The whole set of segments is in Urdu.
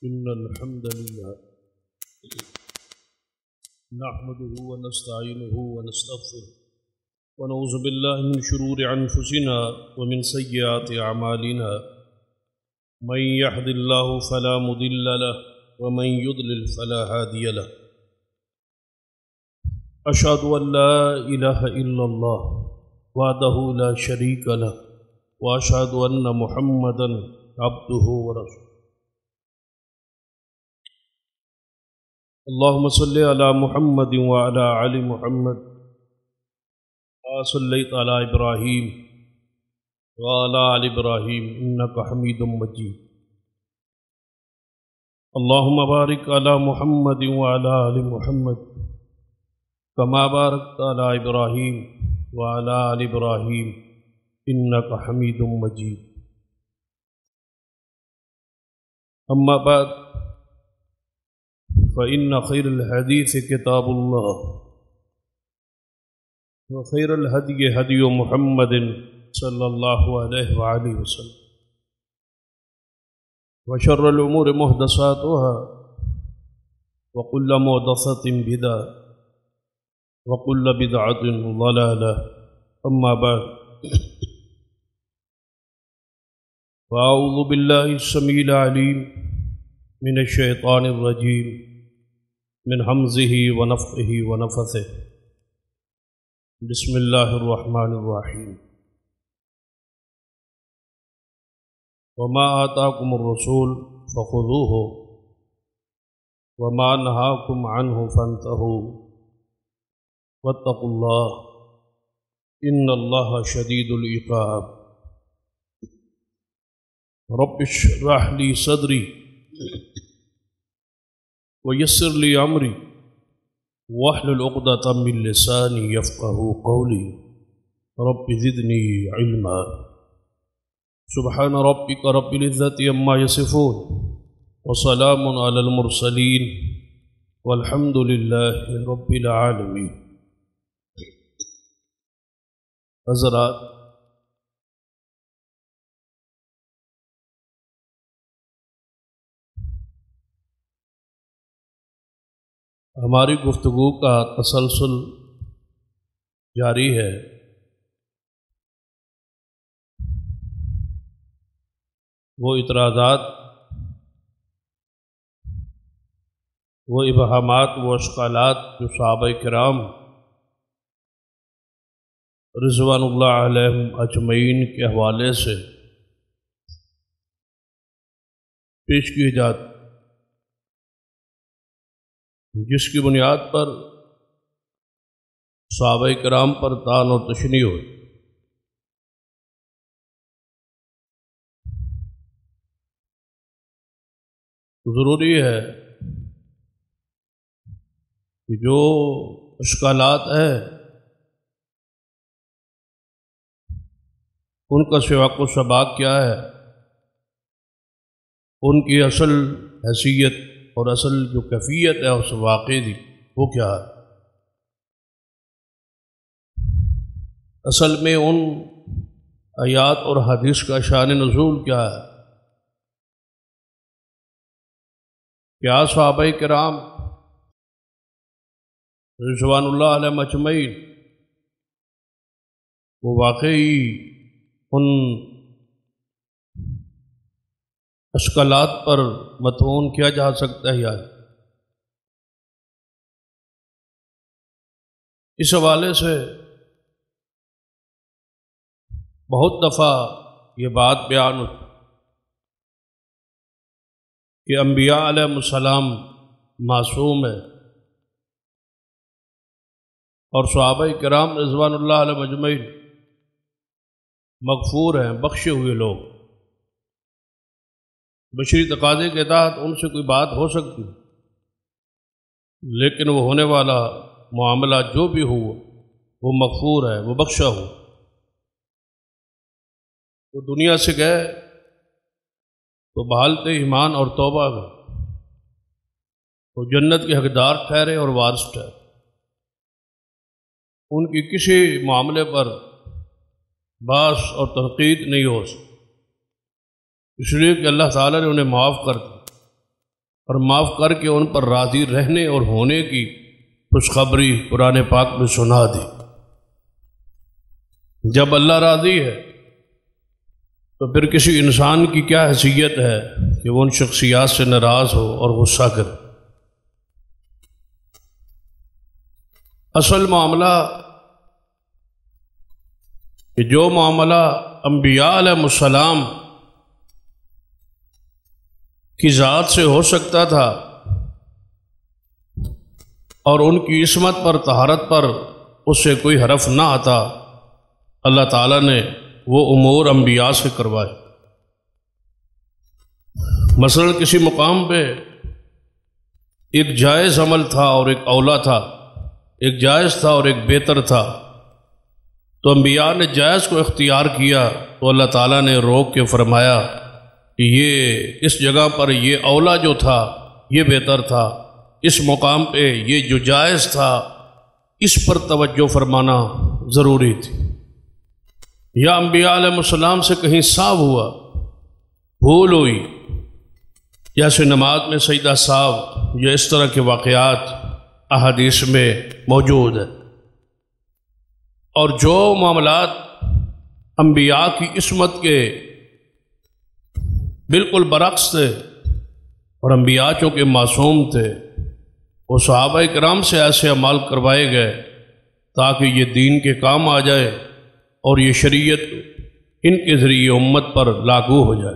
إن الحمد لله نحمده ونستعينه ونستغفره ونعوذ بالله من شرور أنفسنا ومن سيئات أعمالنا من يهد الله فلا مضل له ومن يضلل فلا هادي له أشهد أن لا إله إلا الله وحده لا شريك له وأشهد أن محمدا عبده ورسوله اللهم صل على محمد وعلى آل محمد كما صليت على إبراهيم وعلى آل إبراهيم إنك حميد مجيد اللهم بارك على محمد وعلى آل محمد كما باركت على إبراهيم وعلى آل إبراهيم إنك حميد مجيد أما بعد فإن خير الحديث كتاب الله وخير الهدي هدي محمد صلى الله عليه وآله وسلم وشر الأمور محدثاتها وكل محدثة بدعة وكل بدعة ضلالة أما بعد فأعوذ بالله السميع العليم من الشيطان الرجيم من حمزه ونفخه ونفثه بسم الله الرحمن الرحيم وما آتاكم الرسول فخذوه وما نهاكم عنه فانتهوا واتقوا الله إن الله شديد العقاب رب اشرح لي صدري ويسر لي أمري واحلل عقدة من لساني يفقهوا قولي رب زدني علما سبحان ربك رب العزة عما يصفون وسلام على المرسلين والحمد لله رب العالمين. حضرات، ہماری گفتگو کا تسلسل جاری ہے. وہ اعتراضات، وہ ابہامات، وہ اشکالات جو صحابہ کرام رضوان اللہ علیہم اجمعین کے حوالے سے پیش کیے جاتے، جس کی بنیاد پر صحابہ کرام پر طعن اور تشنیع ہوئی. ضروری ہے کہ جو اشکالات ہیں ان کا سیاق و سباق کیا ہے، ان کی اصل حیثیت اور اصل جو کیفیت ہے اس واقعے کی وہ کیا ہے. اصل میں ان آیات اور حدیث کا شان نزول کیا ہے. کیا صحابہ کرام رضوان اللہ علیہم اجمعین وہ واقعی ان اشکالات پر مطعون کیا جا سکتا ہے؟ یا اس حوالے سے بہت دفعہ یہ بات بیان ہوتی کہ انبیاء علیہ السلام معصوم ہے اور صحابہ کرام رضوان اللہ علیہ اجمعین مغفور ہیں، بخشے ہوئے لوگ. بشری تقاضے کے تحت ان سے کوئی بات ہو سکتی، لیکن وہ ہونے والا معاملہ جو بھی ہو وہ مغفور ہے، وہ بخشا ہو. وہ دنیا سے گئے تو بحالت ایمان اور توبہ میں وہ جنت کے حقدار ٹھہرے اور وارث ٹھہرے. ان کی کسی معاملے پر بحث اور تنقید نہیں ہو سکتی، اس لیے کہ اللہ تعالیٰ نے انہیں معاف کر دیا. اور معاف کر کے ان پر راضی رہنے اور ہونے کی خوشخبری قرآن پاک میں سنا دی۔ جب اللہ راضی ہے تو پھر کسی انسان کی کیا حیثیت ہے کہ وہ ان شخصیات سے ناراض ہو اور غصہ کرے۔ اصل معاملہ کہ جو معاملہ انبیاء علیہ السلام کی ذات سے ہو سکتا تھا اور ان کی عصمت پر طہارت پر اس سے کوئی حرف نہ آتا، اللہ تعالیٰ نے وہ امور انبیاء سے کروائے۔ مثلا کسی مقام پہ ایک جائز عمل تھا اور ایک اولا تھا، ایک جائز تھا اور ایک بہتر تھا، تو انبیاء نے جائز کو اختیار کیا تو اللہ تعالیٰ نے روک کے فرمایا کہ یہ اس جگہ پر یہ اولا جو تھا یہ بہتر تھا، اس مقام پہ یہ جو جائز تھا اس پر توجہ فرمانا ضروری تھی۔ یا انبیاء علیہ السلام سے کہیں صاف ہوا، بھول ہوئی، جیسے نماز میں سجدہ صاف، یا اس طرح کے واقعات احادیث میں موجود ہیں۔ اور جو معاملات انبیاء کی عصمت کے بالکل برعکس تھے اور انبیاء چونکہ معصوم تھے، وہ صحابہ کرام سے ایسے اعمال کروائے گئے تاکہ یہ دین کے کام آ جائے اور یہ شریعت ان کے ذریعے امت پر لاگو ہو جائے۔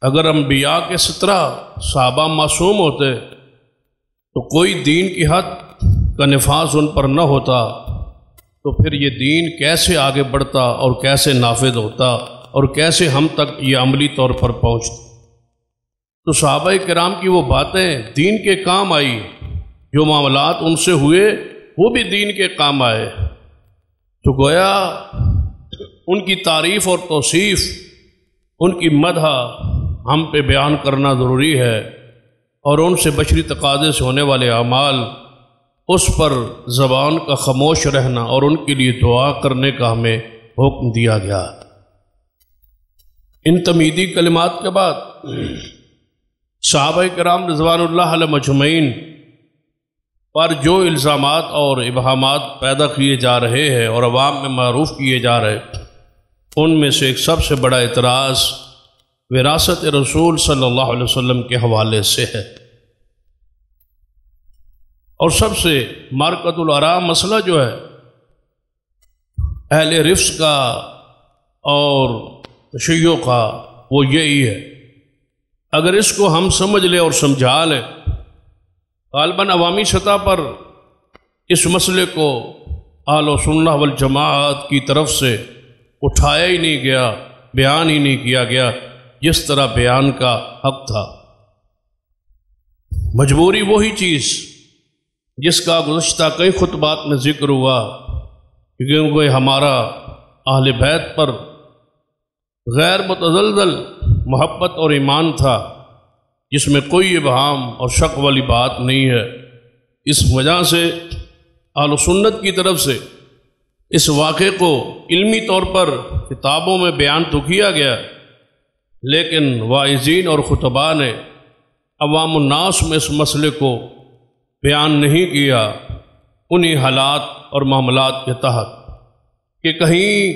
اگر انبیاء کے 17 صحابہ معصوم ہوتے تو کوئی دین کی حد کا نفاذ ان پر نہ ہوتا، تو پھر یہ دین کیسے آگے بڑھتا اور کیسے نافذ ہوتا اور کیسے ہم تک یہ عملی طور پر پہنچتی۔ تو صحابہ کرام کی وہ باتیں دین کے کام آئی، جو معاملات ان سے ہوئے وہ بھی دین کے کام آئے۔ تو گویا ان کی تعریف اور توصیف، ان کی مدح ہم پہ بیان کرنا ضروری ہے، اور ان سے بشری تقاضے سے ہونے والے اعمال اس پر زبان کا خاموش رہنا اور ان کے لیے دعا کرنے کا ہمیں حکم دیا گیا۔ ان تمہیدی کلمات کے بعد صحابہ کرام رضوان اللہ علیہ مجمعین پر جو الزامات اور ابہامات پیدا کیے جا رہے ہیں اور عوام میں معروف کیے جا رہے ہیں، ان میں سے ایک سب سے بڑا اعتراض وراثت رسول صلی اللہ علیہ وسلم کے حوالے سے ہے، اور سب سے مارکۃ الآراء مسئلہ جو ہے اہل رفض کا اور تشیع کا، وہ یہی ہے۔ اگر اس کو ہم سمجھ لیں اور سمجھا لیں، غالباً عوامی سطح پر اس مسئلے کو اہل سنہ والجماعت کی طرف سے اٹھایا ہی نہیں گیا، بیان ہی نہیں کیا گیا جس طرح بیان کا حق تھا۔ مجبوری وہی چیز جس کا گزشتہ کئی خطبات میں ذکر ہوا، کیونکہ ہمارا اہل بیت پر غیر متزلزل محبت اور ایمان تھا، جس میں کوئی ابہام اور شک والی بات نہیں ہے۔ اس وجہ سے اہل سنت کی طرف سے اس واقعے کو علمی طور پر کتابوں میں بیان تو کیا گیا، لیکن واعظین اور خطباء نے عوام الناس میں اس مسئلے کو بیان نہیں کیا، انہی حالات اور معاملات کے تحت کہ کہیں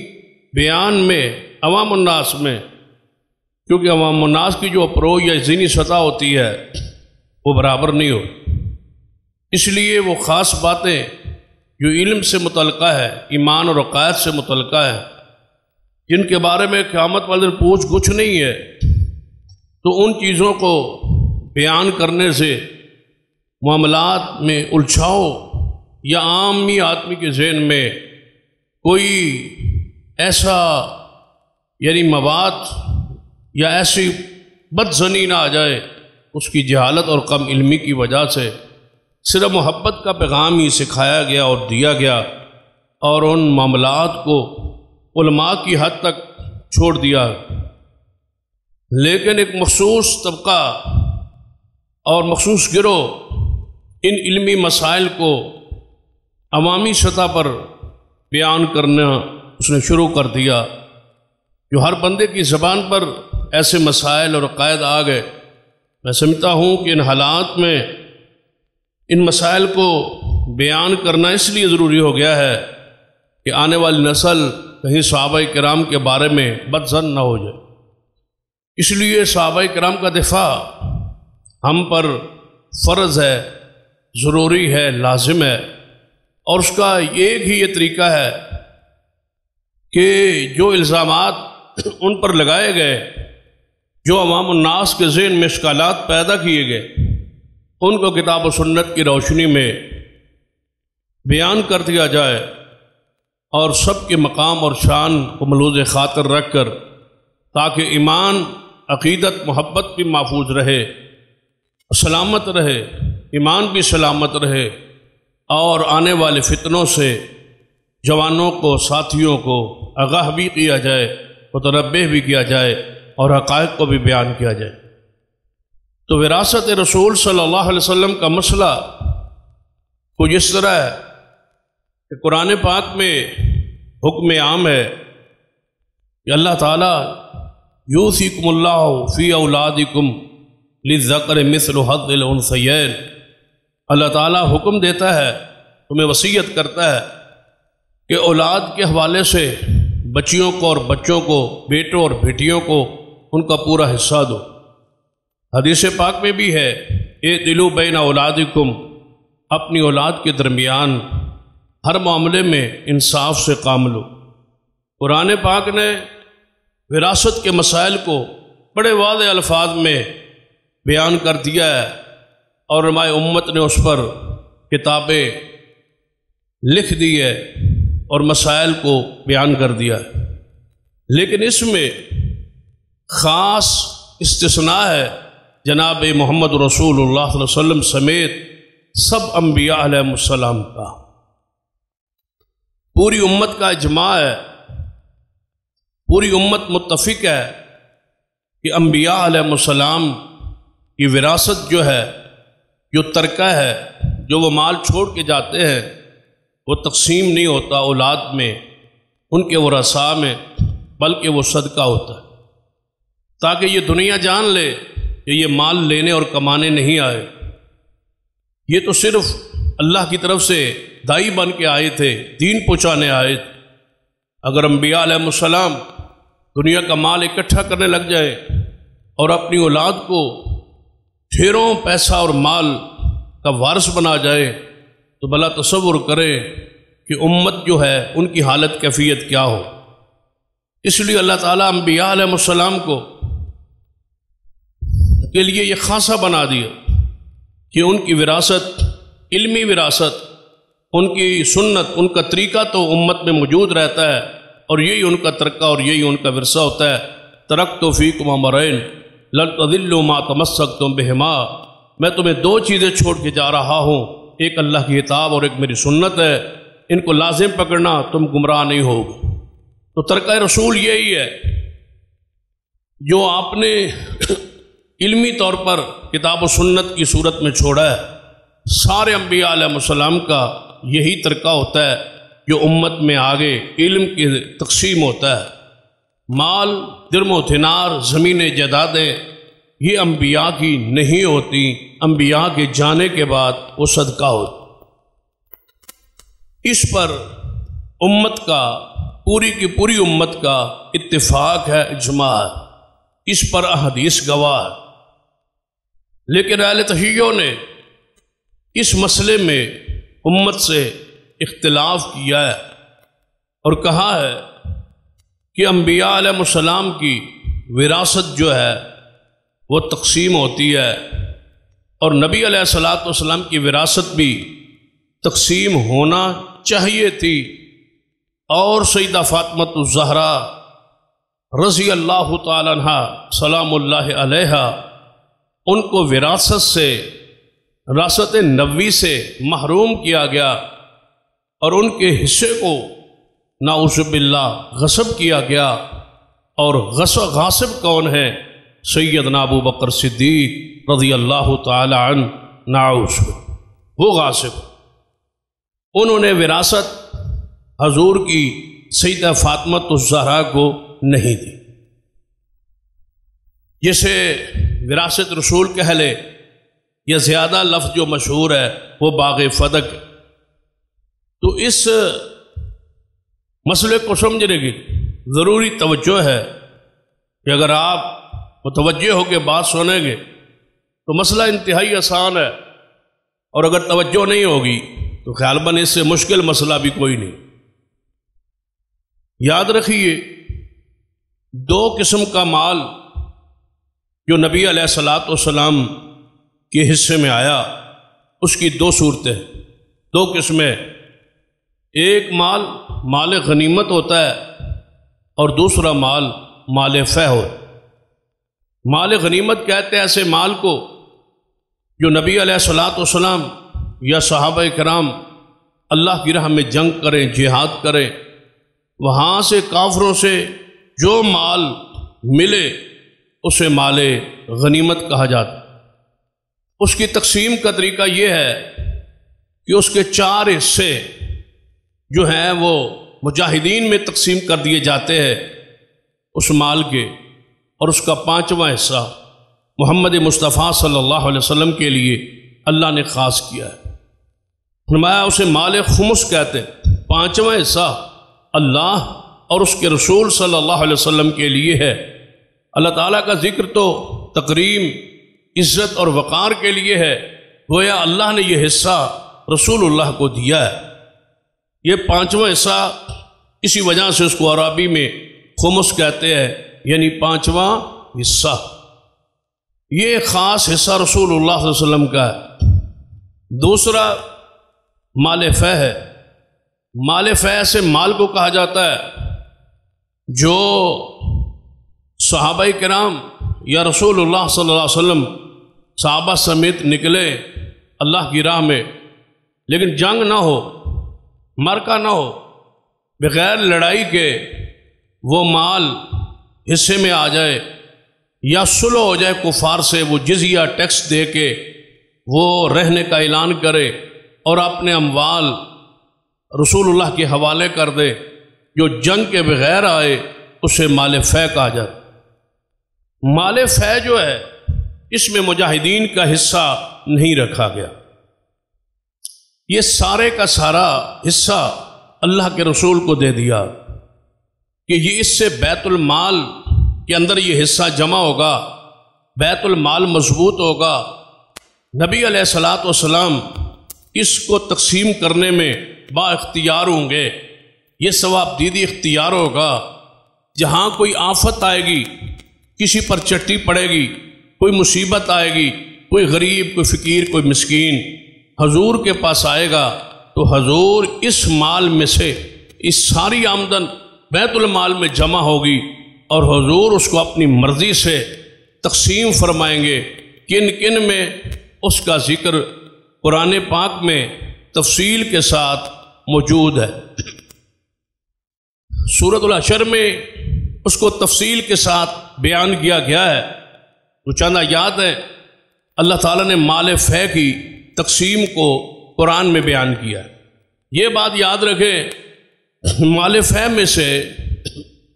بیان میں عوام الناس میں، کیونکہ عوام الناس کی جو اپروچ یا ذہنی سطح ہوتی ہے وہ برابر نہیں ہوتی، اس لیے وہ خاص باتیں جو علم سے متعلقہ ہے، ایمان اور عقائد سے متعلقہ ہے، جن کے بارے میں قیامت والے دن پوچھ گچھ نہیں ہے، تو ان چیزوں کو بیان کرنے سے معاملات میں الجھاؤ یا عامی آدمی کے ذہن میں کوئی ایسا مواد یا ایسی بدظنی نہ آ جائے، اس کی جہالت اور کم علمی کی وجہ سے صرف محبت کا پیغام ہی سکھایا گیا اور دیا گیا، اور ان معاملات کو علماء کی حد تک چھوڑ دیا۔ لیکن ایک مخصوص طبقہ اور مخصوص گروہ ان علمی مسائل کو عوامی سطح پر بیان کرنا اس نے شروع کر دیا، جو ہر بندے کی زبان پر ایسے مسائل اور عقائد آ گئے میں سمجھتا ہوں کہ ان حالات میں ان مسائل کو بیان کرنا اس لیے ضروری ہو گیا ہے کہ آنے والی نسل کہیں صحابہ کرام کے بارے میں بد ظن نہ ہو جائے۔ اس لیے صحابہ کرام کا دفاع ہم پر فرض ہے، ضروری ہے، لازم ہے، اور اس کا ایک ہی یہ طریقہ ہے کہ جو الزامات ان پر لگائے گئے، جو عوام الناس کے ذہن میں اشکالات پیدا کیے گئے، ان کو کتاب و سنت کی روشنی میں بیان کر دیا جائے، اور سب کے مقام اور شان کو ملحوظ خاطر رکھ کر تاکہ ایمان، عقیدت، محبت بھی محفوظ رہے، سلامت رہے، ایمان بھی سلامت رہے، اور آنے والے فتنوں سے جوانوں کو، ساتھیوں کو آگاہ بھی کیا جائے، متنبہ بھی کیا جائے، اور حقائق کو بھی بیان کیا جائے۔ تو وراثت رسول صلی اللہ علیہ وسلم کا مسئلہ کچھ اس طرح ہے کہ قرآن پاک میں حکم عام ہے کہ اللہ تعالیٰ یوصیکم اللہ فی اولادکم للذکر مثل حظ الانثیین، اللہ تعالیٰ حکم دیتا ہے، تمہیں وصیت کرتا ہے کہ اولاد کے حوالے سے بچیوں کو اور بچوں کو، بیٹوں اور بیٹیوں کو ان کا پورا حصہ دو۔ حدیث پاک میں بھی ہے اعدلوا بین اولادکم، اپنی اولاد کے درمیان ہر معاملے میں انصاف سے کام لو۔ قرآن پاک نے وراثت کے مسائل کو بڑے واضح الفاظ میں بیان کر دیا ہے، اور علماء امت نے اس پر کتابیں لکھ دی ہے اور مسائل کو بیان کر دیا ہے، لیکن اس میں خاص استثناء ہے جناب محمد رسول اللہ صلی اللہ علیہ وسلم سمیت سب انبیاء علیہ السلام کا۔ پوری امت کا اجماع ہے، پوری امت متفق ہے کہ انبیاء علیہ السلام کی وراثت جو ہے، جو ترکہ ہے، جو وہ مال چھوڑ کے جاتے ہیں، وہ تقسیم نہیں ہوتا اولاد میں، ان کے ورثاء میں، بلکہ وہ صدقہ ہوتا ہے، تاکہ یہ دنیا جان لے کہ یہ مال لینے اور کمانے نہیں آئے، یہ تو صرف اللہ کی طرف سے دائی بن کے آئے تھے، دین پہنچانے آئے تھے۔ اگر انبیاء علیہ السلام دنیا کا مال اکٹھا کرنے لگ جائے اور اپنی اولاد کو ڈھیروں پیسہ اور مال کا وارث بنا جائے تو بھلا تصور کرے کہ امت جو ہے ان کی حالت کیفیت کیا ہو۔ اس لیے اللہ تعالیٰ انبیاء علیہ السلام کو کے لیے یہ خاصہ بنا دیا کہ ان کی وراثت، علمی وراثت، ان کی سنت، ان کا طریقہ تو امت میں موجود رہتا ہے، اور یہی ان کا ترکہ اور یہی ان کا ورثہ ہوتا ہے۔ ترکت فیکم امرین لن تضلوا ما تمسکتم بہما، میں تمہیں دو چیزیں چھوڑ کے جا رہا ہوں، ایک اللہ کی کتاب اور ایک میری سنت ہے، ان کو لازم پکڑنا، تم گمراہ نہیں ہوگے۔ تو ترکہ رسول یہی ہے جو آپ نے علمی طور پر کتاب و سنت کی صورت میں چھوڑا ہے۔ سارے انبیاء علیہ السلام کا یہی ترکہ ہوتا ہے جو امت میں آگے علم کی تقسیم ہوتا ہے۔ مال، درم و دینار، زمینیں، جائیدادیں یہ انبیاء کی نہیں ہوتی، انبیاء کے جانے کے بعد وہ صدقہ ہوتا۔ اس پر امت کا، پوری کی پوری امت کا اتفاق ہے، اجماع ہے، اس پر احادیث گواہ ہے۔ لیکن اہل تشیع نے اس مسئلے میں امت سے اختلاف کیا ہے اور کہا ہے کہ انبیاء علیہ السلام کی وراثت جو ہے وہ تقسیم ہوتی ہے، اور نبی علیہ الصلوۃ والسلام کی وراثت بھی تقسیم ہونا چاہیے تھی، اور سیدہ فاطمہ الزہرا رضی اللہ تعالی عنہا سلام اللہ علیہا ان کو وراثت سے، وراثت نبوی سے محروم کیا گیا، اور ان کے حصے کو نعوذ باللہ غصب کیا گیا۔ اور غاصب کون ہے؟ سیدنا ابو بکر صدیق رضی اللہ تعالی عنہ، نعوذ، وہ غاصب۔ انہوں نے وراثت حضور کی سیدہ فاطمہ الزہرا کو نہیں دی۔ جسے وراثت رسول کہہ لے یا زیادہ لفظ جو مشہور ہے وہ باغ فدق۔ تو اس مسئلے کو سمجھنے کی ضروری توجہ ہے کہ اگر آپ متوجہ ہو کے بات سنیں گے تو مسئلہ انتہائی آسان ہے، اور اگر توجہ نہیں ہوگی تو خیال بن اس سے مشکل مسئلہ بھی کوئی نہیں۔ یاد رکھیے، دو قسم کا مال جو نبی علیہ الصلوۃ والسلام کے حصے میں آیا، اس کی دو صورتیں، دو قسمیں۔ ایک مال مال غنیمت ہوتا ہے اور دوسرا مال مال فہ ہوتا ہے۔ مال غنیمت کہتے ہیں ایسے مال کو جو نبی علیہ الصلوۃ والسلام یا صحابہ کرام اللہ کی راہ میں جنگ کریں، جہاد کریں، وہاں سے کافروں سے جو مال ملے اسے مال غنیمت کہا جاتا ہے۔ اس کی تقسیم کا طریقہ یہ ہے کہ اس کے 4 حصے جو ہیں وہ مجاہدین میں تقسیم کر دیے جاتے ہیں اس مال کے، اور اس کا 5واں حصہ محمد مصطفیٰ صلی اللہ علیہ وسلم کے لیے اللہ نے خاص کیا ہے۔ فرمایا اسے مال خمس کہتے ہیں، 5واں حصہ اللہ اور اس کے رسول صلی اللہ علیہ وسلم کے لیے ہے۔ اللہ تعالیٰ کا ذکر تو تکریم، عزت اور وقار کے لیے ہے، گویا اللہ نے یہ حصہ رسول اللہ کو دیا ہے۔ یہ 5واں حصہ اسی وجہ سے اس کو عربی میں خمس کہتے ہیں، یعنی 5واں حصہ۔ یہ خاص حصہ رسول اللہ صلی اللہ علیہ وسلم کا ہے۔ دوسرا مال فہ ہے۔ مال فہ سے مال کو کہا جاتا ہے جو صحابہ کرام یا رسول اللہ صلی اللہ علیہ وسلم صحابہ سمیت نکلے اللہ کی راہ میں، لیکن جنگ نہ ہو، مرکہ نہ ہو، بغیر لڑائی کے وہ مال حصے میں آ جائے، یا صلح ہو جائے کفار سے، وہ جزیہ ٹیکس دے کے وہ رہنے کا اعلان کرے اور اپنے اموال رسول اللہ کے حوالے کر دے، جو جنگ کے بغیر آئے اسے مال فہ کہا جاتا۔ مال فہ جو ہے اس میں مجاہدین کا حصہ نہیں رکھا گیا، یہ سارے کا سارا حصہ اللہ کے رسول کو دے دیا کہ یہ اس سے بیت المال کے اندر یہ حصہ جمع ہوگا، بیت المال مضبوط ہوگا، نبی علیہ الصلوۃ والسلام اس کو تقسیم کرنے میں با اختیار ہوں گے، یہ ثواب دیدی اختیار ہوگا۔ جہاں کوئی آفت آئے گی، کسی پر چٹی پڑے گی، کوئی مصیبت آئے گی، کوئی غریب، کوئی فقیر، کوئی مسکین حضور کے پاس آئے گا تو حضور اس مال میں سے اس ساری آمدن بیت المال میں جمع ہوگی، اور حضور اس کو اپنی مرضی سے تقسیم فرمائیں گے۔ کن کن میں اس کا ذکر قرآن پاک میں تفصیل کے ساتھ موجود ہے۔ سورۃ الحشر میں اس کو تفصیل کے ساتھ بیان کیا گیا ہے۔ تو چند آیات ہیں، اللہ تعالیٰ نے مال فہ کی تقسیم کو قرآن میں بیان کیا ہے۔ یہ بات یاد رکھیں، مال فہ میں سے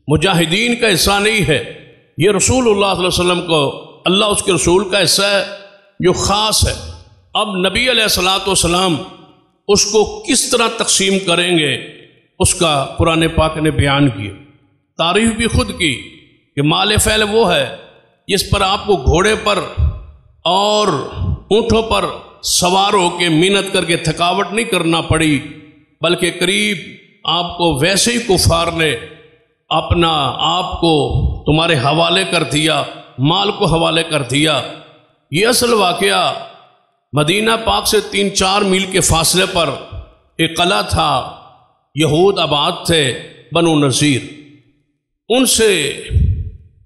مجاہدین کا حصہ نہیں ہے، یہ رسول اللہ صلی اللہ علیہ وسلم کو اللہ اس کے رسول کا حصہ ہے جو خاص ہے۔ اب نبی علیہ الصلوۃ والسلام اس کو کس طرح تقسیم کریں گے اس کا قرآن پاک نے بیان کیا، تعریف بھی خود کی کہ مال فعل وہ ہے جس پر آپ کو گھوڑے پر اور اونٹوں پر سوار ہو کے محنت کر کے تھکاوٹ نہیں کرنا پڑی، بلکہ قریب آپ کو ویسے ہی کفار نے اپنا آپ کو تمہارے حوالے کر دیا، مال کو حوالے کر دیا۔ یہ اصل واقعہ مدینہ پاک سے 3-4 میل کے فاصلے پر ایک قلعہ تھا، یہود آباد تھے بنو نذیر، ان سے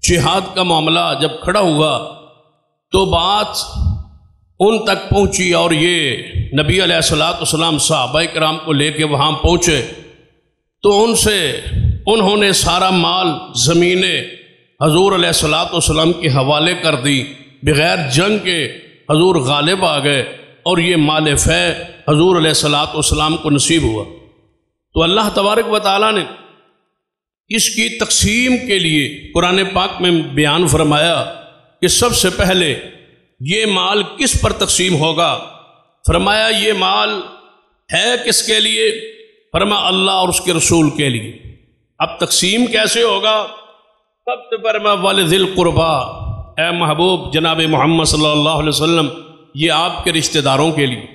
جہاد کا معاملہ جب کھڑا ہوا تو بات ان تک پہنچی، اور یہ نبی علیہ الصلوۃ والسلام صحابہ کرام کو لے کے وہاں پہنچے تو ان سے انہوں نے سارا مال، زمینیں حضور علیہ الصلوۃ والسلام کے حوالے کر دی، بغیر جنگ کے حضور غالب آ گئے، اور یہ مال فہ حضور علیہ الصلوۃ والسلام کو نصیب ہوا۔ تو اللہ تبارک و تعالیٰ نے اس کی تقسیم کے لیے قرآن پاک میں بیان فرمایا کہ سب سے پہلے یہ مال کس پر تقسیم ہوگا؟ فرمایا یہ مال ہے کس کے لیے؟ فرمایا اللہ اور اس کے رسول کے لیے۔ اب تقسیم کیسے ہوگا؟ سب سے فرمایا وَلِذِي الْقُرْبَى، اے محبوب جناب محمد صلی اللہ علیہ وسلم، یہ آپ کے رشتہ داروں کے لیے،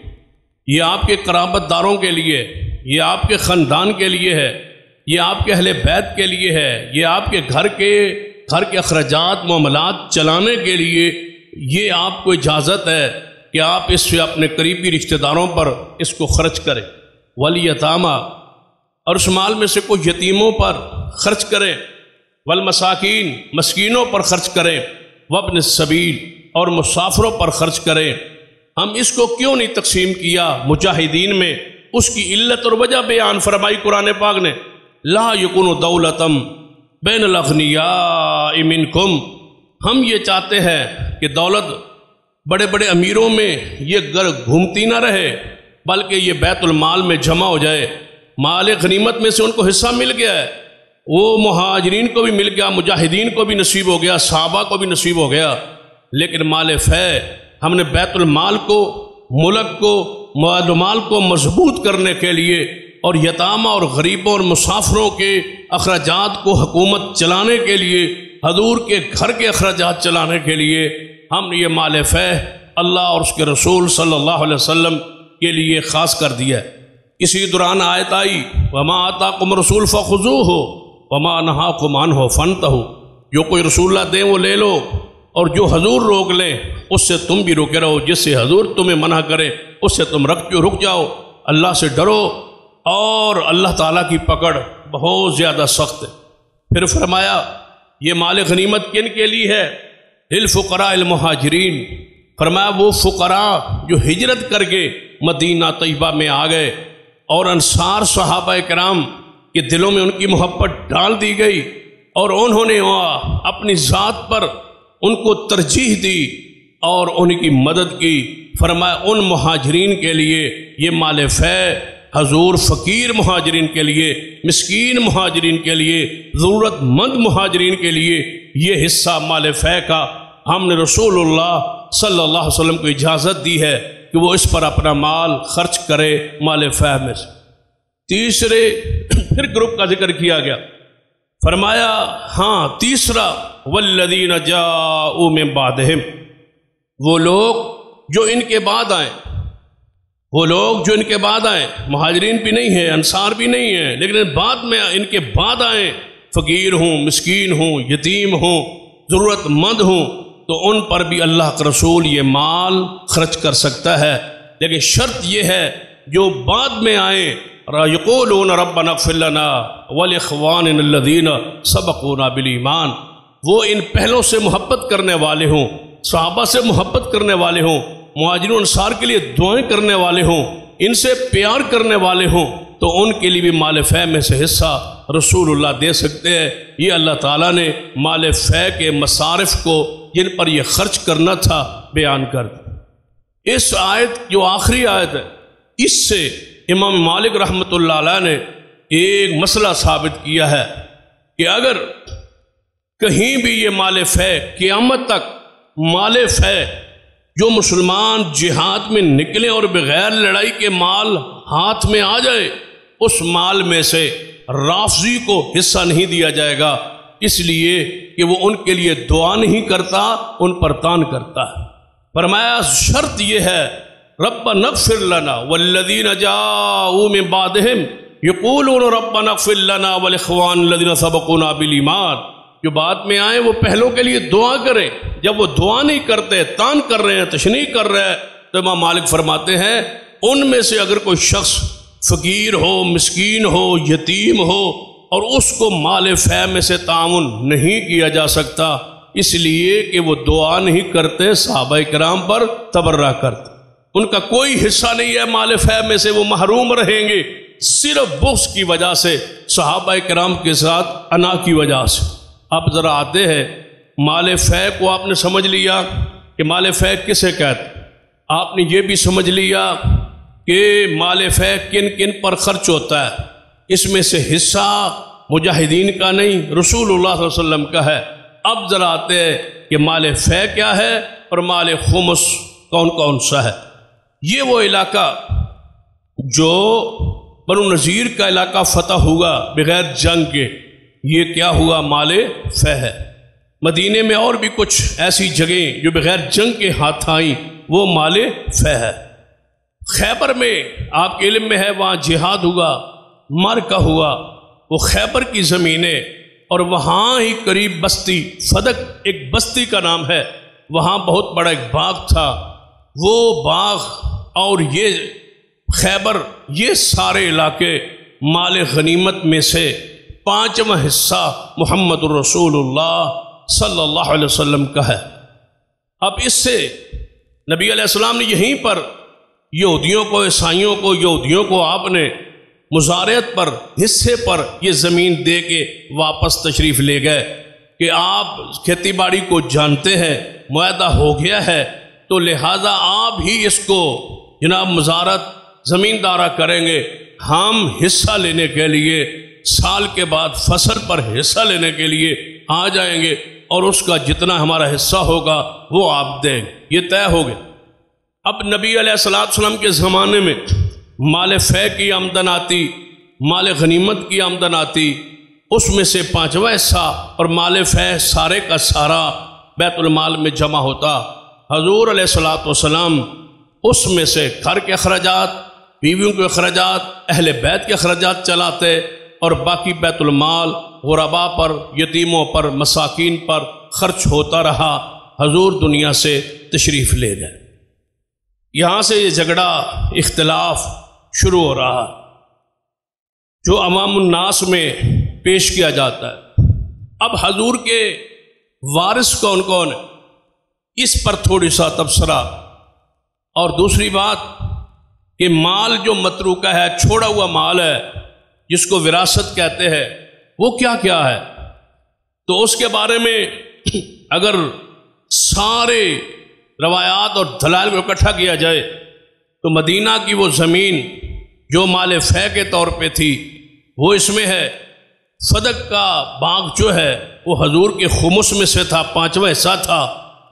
یہ آپ کے قرابت داروں کے لیے، یہ آپ کے خاندان کے لیے ہے، یہ آپ کے اہل بیت کے لیے ہے، یہ آپ کے گھر کے اخراجات معاملات چلانے کے لیے یہ آپ کو اجازت ہے کہ آپ اس سے اپنے قریبی رشتہ داروں پر اس کو خرچ کریں۔ والیتامی، اور اس مال میں سے کوئی یتیموں پر خرچ کریں، والمساکین، مسکینوں پر خرچ کریں، وابن السبیل، اور مسافروں پر خرچ کریں۔ ہم اس کو کیوں نہیں تقسیم کیا مجاہدین میں؟ اس کی علت اور وجہ بیان فرمائی قرآن پاک نے، لا یکون دولتم بین الاغنیاء منکم، ہم یہ چاہتے ہیں کہ دولت بڑے بڑے امیروں میں یہ گھومتی نہ رہے، بلکہ یہ بیت المال میں جمع ہو جائے۔ مال غنیمت میں سے ان کو حصہ مل گیا ہے، وہ مہاجرین کو بھی مل گیا، مجاہدین کو بھی نصیب ہو گیا، صحابہ کو بھی نصیب ہو گیا، لیکن مال فے ہم نے بیت المال کو، ملک کو، مال کو مضبوط کرنے کے لیے اور یتامہ اور غریبوں اور مسافروں کے اخراجات کو حکومت چلانے کے لیے، حضور کے گھر کے اخراجات چلانے کے لیے ہم نے یہ مال فے اللہ اور اس کے رسول صلی اللہ علیہ وسلم کے لیے خاص کر دیا ہے۔ اسی دوران آیت آئی وَمَا آتَاكُمْ الرَّسُولُ فَخُذُوهُ وَمَا نَهَاكُمْ عَنْهُ فَانْتَهُوا، جو کوئی رسول اللہ دیں وہ لے لو، اور جو حضور روک لیں اس سے تم بھی روکے رہو، جس سے حضور تمہیں منع کرے اس سے تم رک جاؤ۔ اللہ سے ڈرو، اور اللہ تعالیٰ کی پکڑ بہت زیادہ سخت ہے۔ پھر فرمایا یہ مال غنیمت کن کے لیے ہے؟ للفقراء المہاجرین، فرمایا وہ فقراء جو ہجرت کر کے مدینہ طیبہ میں آ گئے، اور انصار صحابہ کرام کے دلوں میں ان کی محبت ڈال دی گئی، اور انہوں نے اپنی ذات پر ان کو ترجیح دی اور ان کی مدد کی۔ فرمایا ان مہاجرین کے لیے یہ مال فے حضور فقیر مہاجرین کے لیے، مسکین مہاجرین کے لیے، ضرورت مند مہاجرین کے لیے یہ حصہ مال فے کا ہم نے رسول اللہ صلی اللہ علیہ وسلم کو اجازت دی ہے کہ وہ اس پر اپنا مال خرچ کرے مال فے میں سے۔ تیسرے پھر گروپ کا ذکر کیا گیا، فرمایا ہاں تیسرا والذین جاءوا من بعدہم، وہ لوگ جو ان کے بعد آئیں، وہ لوگ جو ان کے بعد آئیں، مہاجرین بھی نہیں ہیں، انصار بھی نہیں ہیں، لیکن بعد میں ان کے بعد آئیں، فقیر ہوں، مسکین ہوں، یتیم ہوں، ضرورت مند ہوں، تو ان پر بھی اللہ کا رسول یہ مال خرچ کر سکتا ہے، لیکن شرط یہ ہے جو بعد میں آئیں یقولون ربنا اغفر لنا ولاخواننا الذین سبقونا بالایمان، وہ ان پہلوں سے محبت کرنے والے ہوں، صحابہ سے محبت کرنے والے ہوں، مہاجرین انصار کے لیے دعائیں کرنے والے ہوں، ان سے پیار کرنے والے ہوں، تو ان کے لیے بھی مال فے میں سے حصہ رسول اللہ دے سکتے ہیں۔ یہ اللہ تعالیٰ نے مال فے کے مصارف کو جن پر یہ خرچ کرنا تھا بیان کر دیا۔ اس آیت جو آخری آیت ہے، اس سے امام مالک رحمۃ اللہ علیہ نے ایک مسئلہ ثابت کیا ہے کہ اگر کہیں بھی یہ مال فے قیامت تک مال فے جو مسلمان جہاد میں نکلے اور بغیر لڑائی کے مال ہاتھ میں آ جائے، اس مال میں سے رافضی کو حصہ نہیں دیا جائے گا، اس لیے کہ وہ ان کے لیے دعا نہیں کرتا، ان پر تان کرتا ہے۔ فرمایا شرط یہ ہے ربنا اغفر لنا والذین جاءوا من بعدہم یقولون ربنا اغفر لنا ولاخواننا الذین سبقونا بالایمان، جو بعد میں آئیں وہ پہلوں کے لیے دعا کریں۔ جب وہ دعا نہیں کرتے، تان کر رہے ہیں، تشنیع کر رہے ہیں، تو امام مالک فرماتے ہیں ان میں سے اگر کوئی شخص فقیر ہو، مسکین ہو، یتیم ہو، اور اس کو مال فے میں سے تعاون نہیں کیا جا سکتا، اس لیے کہ وہ دعا نہیں کرتے، صحابہ کرام پر تبرہ کرتے، ان کا کوئی حصہ نہیں ہے مال فے میں سے، وہ محروم رہیں گے صرف بغض کی وجہ سے، صحابہ کرام کے ساتھ انا کی وجہ سے۔ اب ذرا آتے ہیں مال فے کو، آپ نے سمجھ لیا کہ مال فے کسے کہتے، آپ نے یہ بھی سمجھ لیا کہ مال فے کن کن پر خرچ ہوتا ہے، اس میں سے حصہ مجاہدین کا نہیں، رسول اللہ صلی اللہ علیہ وسلم کا ہے۔ اب ذرا آتے ہیں کہ مال فے کیا ہے اور مال خمس کون کون سا ہے۔ یہ وہ علاقہ جو بنو نذیر کا علاقہ فتح ہوا بغیر جنگ کے، یہ کیا ہوا؟ مال فے ہے۔ مدینے میں اور بھی کچھ ایسی جگہیں جو بغیر جنگ کے ہاتھ آئیں، وہ مال فے ہے۔ خیبر میں آپ کے علم میں ہے وہاں جہاد ہوا، معرکہ ہوا، وہ خیبر کی زمینیں، اور وہاں ہی قریب بستی فدق ایک بستی کا نام ہے، وہاں بہت بڑا ایک باغ تھا، وہ باغ اور یہ خیبر، یہ سارے علاقے مال غنیمت میں سے 5واں حصہ محمد الرسول اللہ صلی اللہ علیہ وسلم کا ہے۔ اب اس سے نبی علیہ السلام نے یہیں پر یہودیوں کو، عیسائیوں کو، یہودیوں کو آپ نے مزارعت پر، حصے پر یہ زمین دے کے واپس تشریف لے گئے کہ آپ کھیتی باڑی کو جانتے ہیں، معاہدہ ہو گیا ہے، تو لہٰذا آپ ہی اس کو جناب مزارعت زمیندارہ کریں گے، ہم حصہ لینے کے لیے سال کے بعد فصل پر حصہ لینے کے لیے آ جائیں گے، اور اس کا جتنا ہمارا حصہ ہوگا وہ آپ دیں گے۔ یہ طے ہو گیا۔ اب نبی علیہ السلام کے زمانے میں مال فے کی آمدن آتی، مال غنیمت کی آمدن آتی، اس میں سے 5واں حصہ اور مال فے سارے کا سارا بیت المال میں جمع ہوتا۔ حضور علیہ السلام اس میں سے گھر کے اخراجات، بیویوں کے اخراجات، اہل بیت کے اخراجات چلاتے، اور باقی بیت المال غرباء پر، یتیموں پر، مساکین پر خرچ ہوتا رہا۔ حضور دنیا سے تشریف لے گئے۔ یہاں سے یہ جھگڑا، اختلاف شروع ہو رہا جو عوام الناس میں پیش کیا جاتا ہے۔ اب حضور کے وارث کون کون ہے، اس پر تھوڑی سا تبصرہ۔ اور دوسری بات کہ مال جو متروکہ ہے، چھوڑا ہوا مال ہے، جس کو وراثت کہتے ہیں، وہ کیا کیا ہے، تو اس کے بارے میں اگر سارے روایات اور دلائل کو اکٹھا کیا جائے تو مدینہ کی وہ زمین جو مال فے کے طور پہ تھی وہ اس میں ہے۔ فدق کا باغ جو ہے وہ حضور کے خمس میں سے تھا، 5واں حصہ تھا،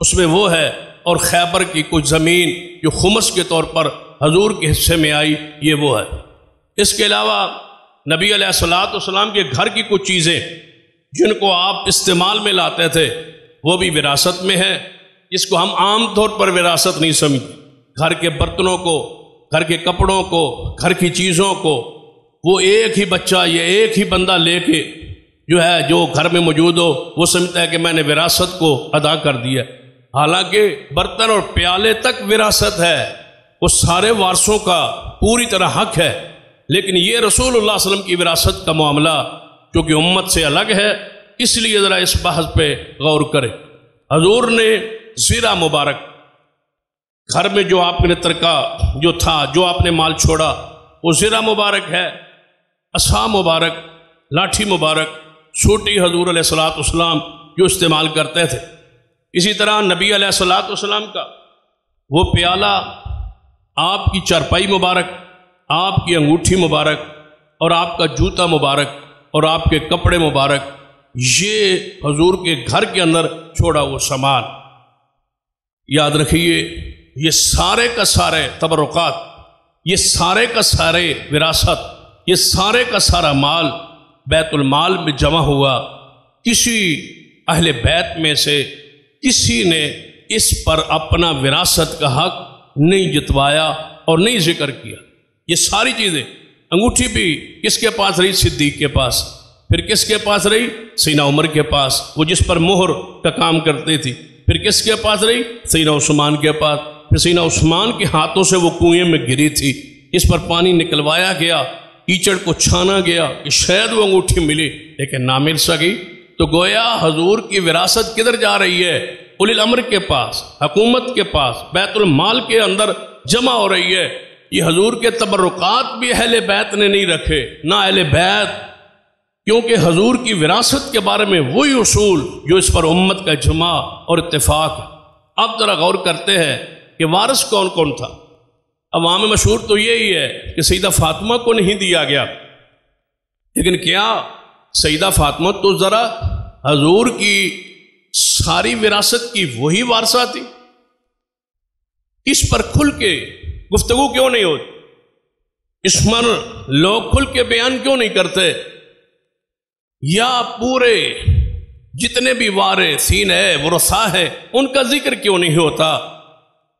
اس میں وہ ہے، اور خیبر کی کچھ زمین جو خمس کے طور پر حضور کے حصے میں آئی، یہ وہ ہے۔ اس کے علاوہ نبی علیہ السلام کے گھر کی کچھ چیزیں جن کو آپ استعمال میں لاتے تھے وہ بھی وراثت میں ہے، جس کو ہم عام طور پر وراثت نہیں سمجھتے۔ گھر کے برتنوں کو، گھر کے کپڑوں کو، گھر کی چیزوں کو وہ ایک ہی بچہ یا ایک ہی بندہ لے کے جو گھر میں موجود ہو، وہ سمجھتا ہے کہ میں نے وراثت کو ادا کر دیا، حالانکہ برتن اور پیالے تک وراثت ہے، وہ سارے وارثوں کا پوری طرح حق ہے۔ لیکن یہ رسول اللہ صلی اللہ علیہ وسلم کی وراثت کا معاملہ جو کہ امت سے الگ ہے، اس لیے ذرا اس بحث پہ غور کریں۔ حضور نے زیرہ مبارک، گھر میں جو آپ نے ترکہ جو تھا، جو آپ نے مال چھوڑا، وہ زیرہ مبارک ہے، عصا مبارک، لاٹھی مبارک، چھوٹی حضور علیہ السلام جو استعمال کرتے تھے۔ اسی طرح نبی علیہ السلام کا وہ پیالہ، آپ کی چارپائی مبارک، آپ کی انگوٹھی مبارک، اور آپ کا جوتا مبارک، اور آپ کے کپڑے مبارک، یہ حضور کے گھر کے اندر چھوڑا وہ سامان۔ یاد رکھیے، یہ سارے کا سارے تبرکات، یہ سارے کا سارے وراثت، یہ سارے کا سارا مال بیت المال میں جمع ہوا۔ کسی اہل بیت میں سے کسی نے اس پر اپنا وراثت کا حق نہیں جتوایا اور نہیں ذکر کیا۔ یہ ساری چیزیں، انگوٹھی بھی کس کے پاس رہی؟ صدیق کے پاس۔ پھر کس کے پاس رہی؟ سیدنا عمر کے پاس، وہ جس پر مہر کا کام کرتی تھی۔ پھر کس کے پاس رہی؟ سیدنا عثمان کے پاس۔ پھر سیدنا عثمان کے ہاتھوں سے وہ کنویں میں گری تھی، اس پر پانی نکلوایا گیا، کیچڑ کو چھانا گیا کہ شاید وہ انگوٹھی ملی، لیکن نہ مل سکی۔ تو گویا حضور کی وراثت کدھر جا رہی ہے؟ اولی الامر کے پاس، حکومت کے پاس، بیت المال کے اندر جمع ہو رہی ہے۔ یہ حضور کے تبرکات بھی اہل بیت نے نہیں رکھے، نہ اہل بیت، کیونکہ حضور کی وراثت کے بارے میں وہی اصول جو اس پر امت کا اجماع اور اتفاق ہے۔ اب ذرا غور کرتے ہیں کہ وارث کون کون تھا۔ عوام مشہور تو یہی ہے کہ سیدہ فاطمہ کو نہیں دیا گیا، لیکن کیا سیدہ فاطمہ تو ذرا حضور کی ساری وراثت کی وہی وارثہ تھی؟ اس پر کھل کے گفتگو کیوں نہیں ہوتی؟ اس پر لوگ کھل کے بیان کیوں نہیں کرتے؟ یا پورے جتنے بھی وارثین ہیں، ورثاء ہیں، ان کا ذکر کیوں نہیں ہوتا؟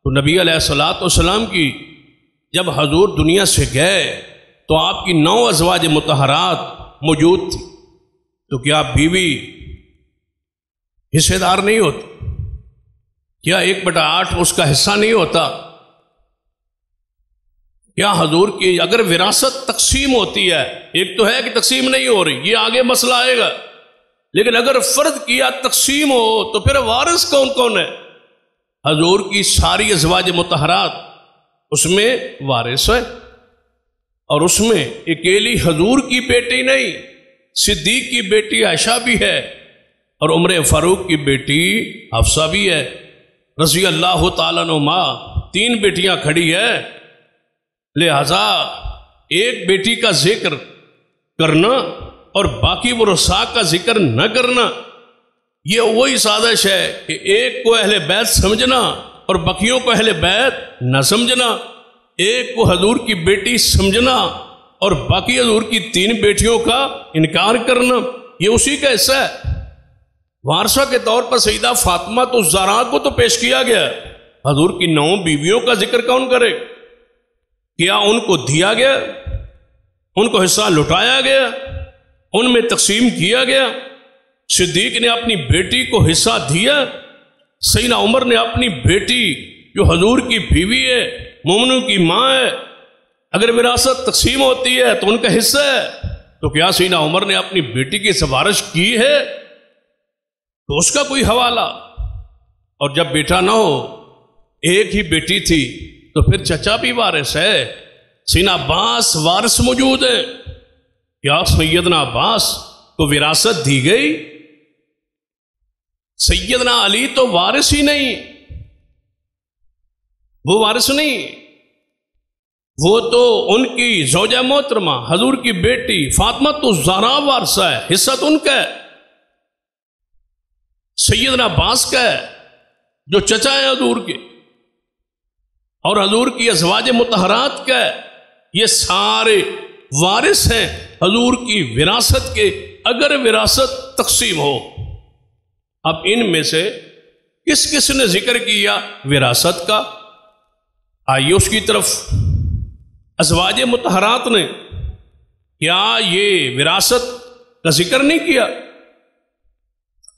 تو نبی علیہ الصلوۃ والسلام کی جب حضور دنیا سے گئے تو آپ کی 9 ازواج مطہرات موجود تھی، تو کیا بیوی حصے دار نہیں ہوتی؟ کیا 1/8 اس کا حصہ نہیں ہوتا؟ کیا حضور کی اگر وراثت تقسیم ہوتی ہے، ایک تو ہے کہ تقسیم نہیں ہو رہی، یہ آگے مسئلہ آئے گا، لیکن اگر فرض کیا تقسیم ہو تو پھر وارث کون کون ہے؟ حضور کی ساری ازواج مطہرات اس میں وارث ہے، اور اس میں اکیلی حضور کی بیٹی نہیں، صدیق کی بیٹی عائشہ بھی ہے، اور عمر فاروق کی بیٹی حفصہ بھی ہے رضی اللہ تعالیٰ عنہما۔ 3 بیٹیاں کھڑی ہے، لہذا ایک بیٹی کا ذکر کرنا اور باقی ورثاء کا ذکر نہ کرنا، یہ وہی سازش ہے کہ ایک کو اہل بیت سمجھنا اور باقیوں کو اہل بیت نہ سمجھنا، ایک کو حضور کی بیٹی سمجھنا اور باقی حضور کی 3 بیٹیوں کا انکار کرنا، یہ اسی کا حصہ ہے۔ وارثہ کے طور پر سیدہ فاطمہ تو زہرا کو تو پیش کیا گیا، حضور کی 9 بیویوں کا ذکر کون کرے؟ کیا ان کو دیا گیا؟ ان کو حصہ لٹایا گیا؟ ان میں تقسیم کیا گیا؟ صدیق نے اپنی بیٹی کو حصہ دیا؟ سیدنا عمر نے اپنی بیٹی جو حضور کی بیوی ہے، مومنوں کی ماں ہے، اگر وراثت تقسیم ہوتی ہے تو ان کا حصہ ہے، تو کیا سیدنا عمر نے اپنی بیٹی کی سفارش کی ہے؟ تو اس کا کوئی حوالہ؟ اور جب بیٹا نہ ہو، ایک ہی بیٹی تھی، تو پھر چچا بھی وارث ہے، سیدنا عباس وارث موجود ہے، کیا سیدنا عباس کو وراثت دی گئی؟ سیدنا علی تو وارث ہی نہیں، وہ وارث نہیں، وہ تو ان کی زوجہ محترمہ حضور کی بیٹی فاطمہ تو زہرا وارثہ ہے، حصہ تو ان کا ہے، سیدنا عباس کا ہے جو چچا ہے حضور کے، اور حضور کی ازواج مطہرات کا ہے، یہ سارے وارث ہیں حضور کی وراثت کے، اگر وراثت تقسیم ہو۔ اب ان میں سے کس کس نے ذکر کیا وراثت کا؟ آئیے اس کی طرف۔ ازواج مطہرات نے کیا یہ وراثت کا ذکر نہیں کیا؟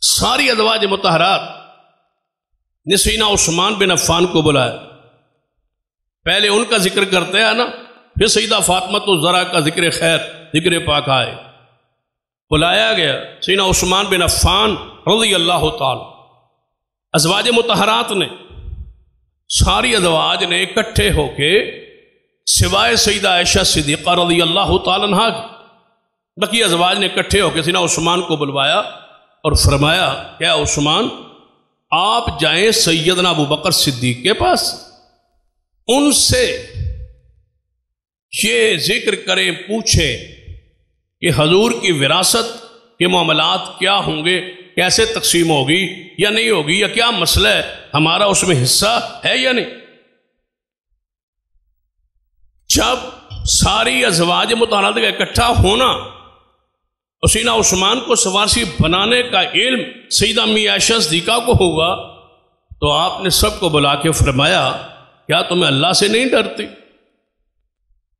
ساری ازواج مطہرات نے سیدنا عثمان بن عفان کو بلایا، پہلے ان کا ذکر کرتے ہیں نا، پھر سیدہ فاطمہ الزہرا کا ذکر خیر، ذکر پاک آئے، بلایا گیا سیدنا عثمان بن عفان رضی اللہ تعالی۔ ازواج مطہرات نے، ساری ازواج نے اکٹھے ہو کے سوائے سیدہ عائشہ صدیقہ رضی اللہ تعالی عنہا کی، باقی ازواج نے اکٹھے ہو کے سیدنا عثمان کو بلوایا اور فرمایا کیا عثمان آپ جائیں سیدنا ابو بکر صدیق کے پاس، ان سے یہ ذکر کریں، پوچھیں کہ حضور کی وراثت کے معاملات کیا ہوں گے، کیسے تقسیم ہوگی یا نہیں ہوگی، یا کیا مسئلہ ہے، ہمارا اس میں حصہ ہے یا نہیں۔ جب ساری ازواج مطہرات کا اکٹھا ہونا، سیدنا عثمان کو سوارسی بنانے کا علم سیدہ امی عائشہ صدیقہ کو ہوگا، تو آپ نے سب کو بلا کے فرمایا کیا تمہیں اللہ سے نہیں ڈرتی؟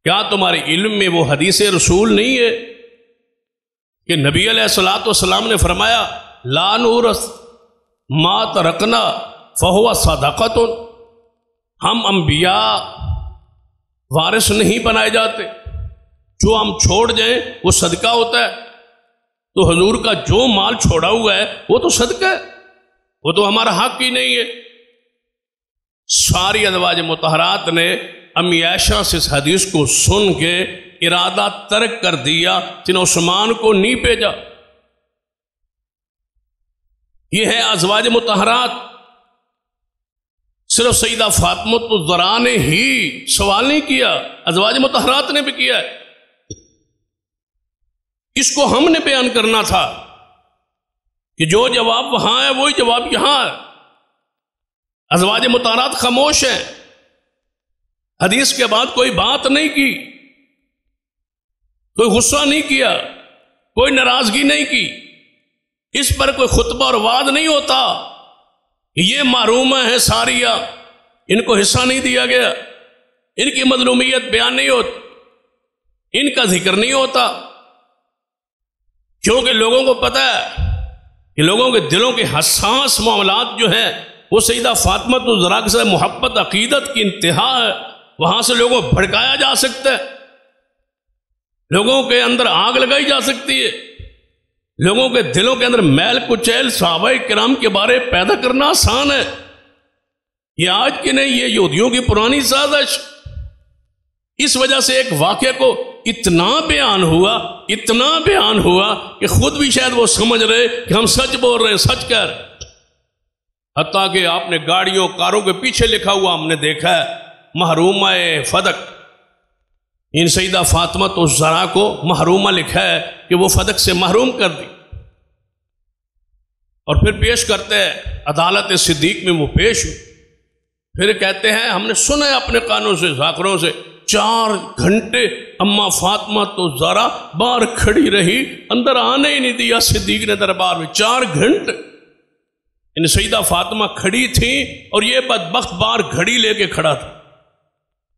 کیا تمہارے علم میں وہ حدیث رسول نہیں ہے کہ نبی علیہ الصلوۃ والسلام نے فرمایا لا نورث ما ترکنا فہو صدقۃ، ہم انبیاء وارث نہیں بنائے جاتے، جو ہم چھوڑ جائیں وہ صدقہ ہوتا ہے، تو حضور کا جو مال چھوڑا ہوا ہے وہ تو صدقہ ہے، وہ تو ہمارا حق ہی نہیں ہے۔ ساری ازواج مطہرات نے امی عائشہ سے اس حدیث کو سن کے ارادہ ترک کر دیا، جن عثمان کو نہیں بھیجا۔ یہ ہے ازواج مطہرات۔ صرف سیدہ فاطمہ الزہرا نے ہی سوال نہیں کیا، ازواج مطہرات نے بھی کیا ہے۔ اس کو ہم نے بیان کرنا تھا کہ جو جواب وہاں ہے وہی جواب یہاں ہے. ازواج مطہرات خاموش ہیں، حدیث کے بعد کوئی بات نہیں کی، کوئی غصہ نہیں کیا، کوئی ناراضگی نہیں کی، اس پر کوئی خطبہ اور وعظ نہیں ہوتا. یہ محرومہ ہیں ساریہ، ان کو حصہ نہیں دیا گیا، ان کی مظلومیت بیان نہیں ہوتی، ان کا ذکر نہیں ہوتا. کیونکہ لوگوں کو پتہ ہے کہ لوگوں کے دلوں کے حساس معاملات جو ہیں وہ سیدہ فاطمہ الزہرا کے ساتھ محبت عقیدت کی انتہا ہے، وہاں سے لوگوں کو بھڑکایا جا سکتا ہے، لوگوں کے اندر آگ لگائی جا سکتی ہے، لوگوں کے دلوں کے اندر میل کچیل صحابہ کرام کے بارے پیدا کرنا آسان ہے. یہ آج کی نہیں، یہ یہودیوں کی پرانی سازش. اس وجہ سے ایک واقعے کو اتنا بیان ہوا کہ خود بھی شاید وہ سمجھ رہے کہ ہم سچ بول رہے ہیں، سچ کہہ رہے. حتیٰ کہ آپ نے گاڑیوں کاروں کے پیچھے لکھا ہوا ہم نے دیکھا ہے محرومہ فدق. ان سیدہ فاطمہ الزہرا کو محرومہ لکھا ہے کہ وہ فدق سے محروم کر دی. اور پھر پیش کرتے ہیں عدالت صدیق میں، وہ پیش ہوئی. پھر کہتے ہیں ہم نے سنا ہے اپنے کانوں سے، ذاکروں سے، 4 گھنٹے اما فاطمہ الزہرا باہر کھڑی رہی، اندر آنے ہی نہیں دیا صدیق نے دربار میں. 4 گھنٹے ان سیدہ فاطمہ کھڑی تھی اور یہ بدبخت باہر گھڑی لے کے کھڑا تھا.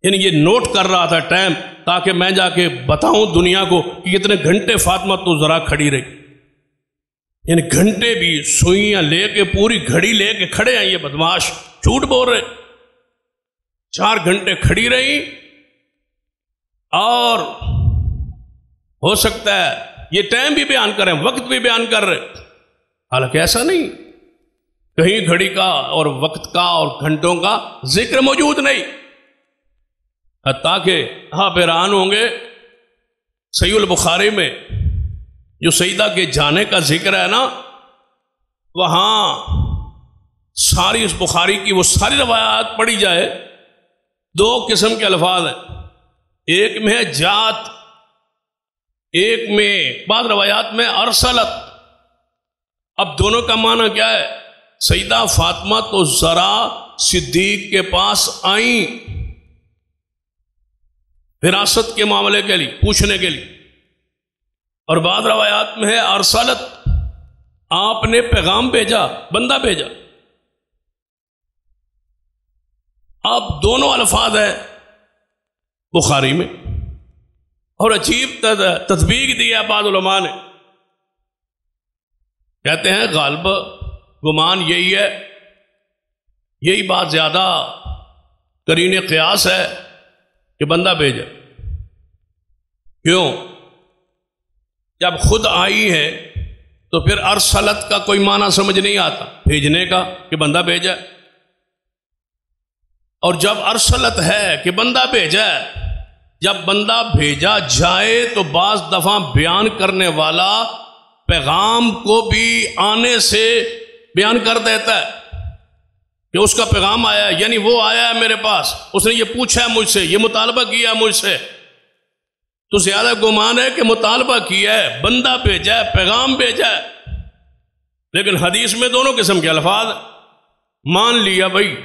یعنی یہ نوٹ کر رہا تھا ٹائم، تاکہ میں جا کے بتاؤں دنیا کو کہ کتنے گھنٹے فاطمہ الزہرا کھڑی رہی. یعنی گھنٹے بھی سوئیاں لے کے پوری گھڑی لے کے کھڑے ہیں. یہ بدماش جھوٹ بول رہے. 4 گھنٹے کھڑی رہی، اور ہو سکتا ہے یہ ٹائم بھی بیان کریں، وقت بھی بیان کر رہے. حالانکہ ایسا نہیں، کہیں گھڑی کا اور وقت کا اور گھنٹوں کا ذکر موجود نہیں. حتیٰ کہ آپ حیران ہوں گے، صحیح البخاری میں جو سیدہ کے جانے کا ذکر ہے نا، وہاں ساری اس بخاری کی وہ ساری روایات پڑھی جائے، 2 قسم کے الفاظ ہیں. ایک میں ہے جات، ایک میں بعض روایات میں ارسلت. اب دونوں کا معنی کیا ہے؟ سیدہ فاطمہ الزہرا صدیق کے پاس آئیں وراثت کے معاملے کے لیے پوچھنے کے لیے، اور بعض روایات میں ہے ارسلت، آپ نے پیغام بھیجا، بندہ بھیجا. اب دونوں الفاظ ہیں بخاری میں، اور عجیب تطبیق دی ہے بعض علماء نے. کہتے ہیں غالب گمان یہی ہے، یہی بات زیادہ قرین قیاس ہے کہ بندہ بھیجا. کیوں؟ جب خود آئی ہے تو پھر ارسلت کا کوئی معنی سمجھ نہیں آتا بھیجنے کا کہ بندہ بھیجا. اور جب ارسلت ہے کہ بندہ بھیجا ہے، جب بندہ بھیجا جائے تو بعض دفعہ بیان کرنے والا پیغام کو بھی آنے سے بیان کر دیتا ہے کہ اس کا پیغام آیا، یعنی وہ آیا ہے میرے پاس، اس نے یہ پوچھا ہے مجھ سے، یہ مطالبہ کیا ہے مجھ سے. تو زیادہ گمان ہے کہ مطالبہ کیا ہے، بندہ بھیجا ہے، پیغام بھیجا ہے. لیکن حدیث میں دونوں قسم کے الفاظ. مان لیا بھائی،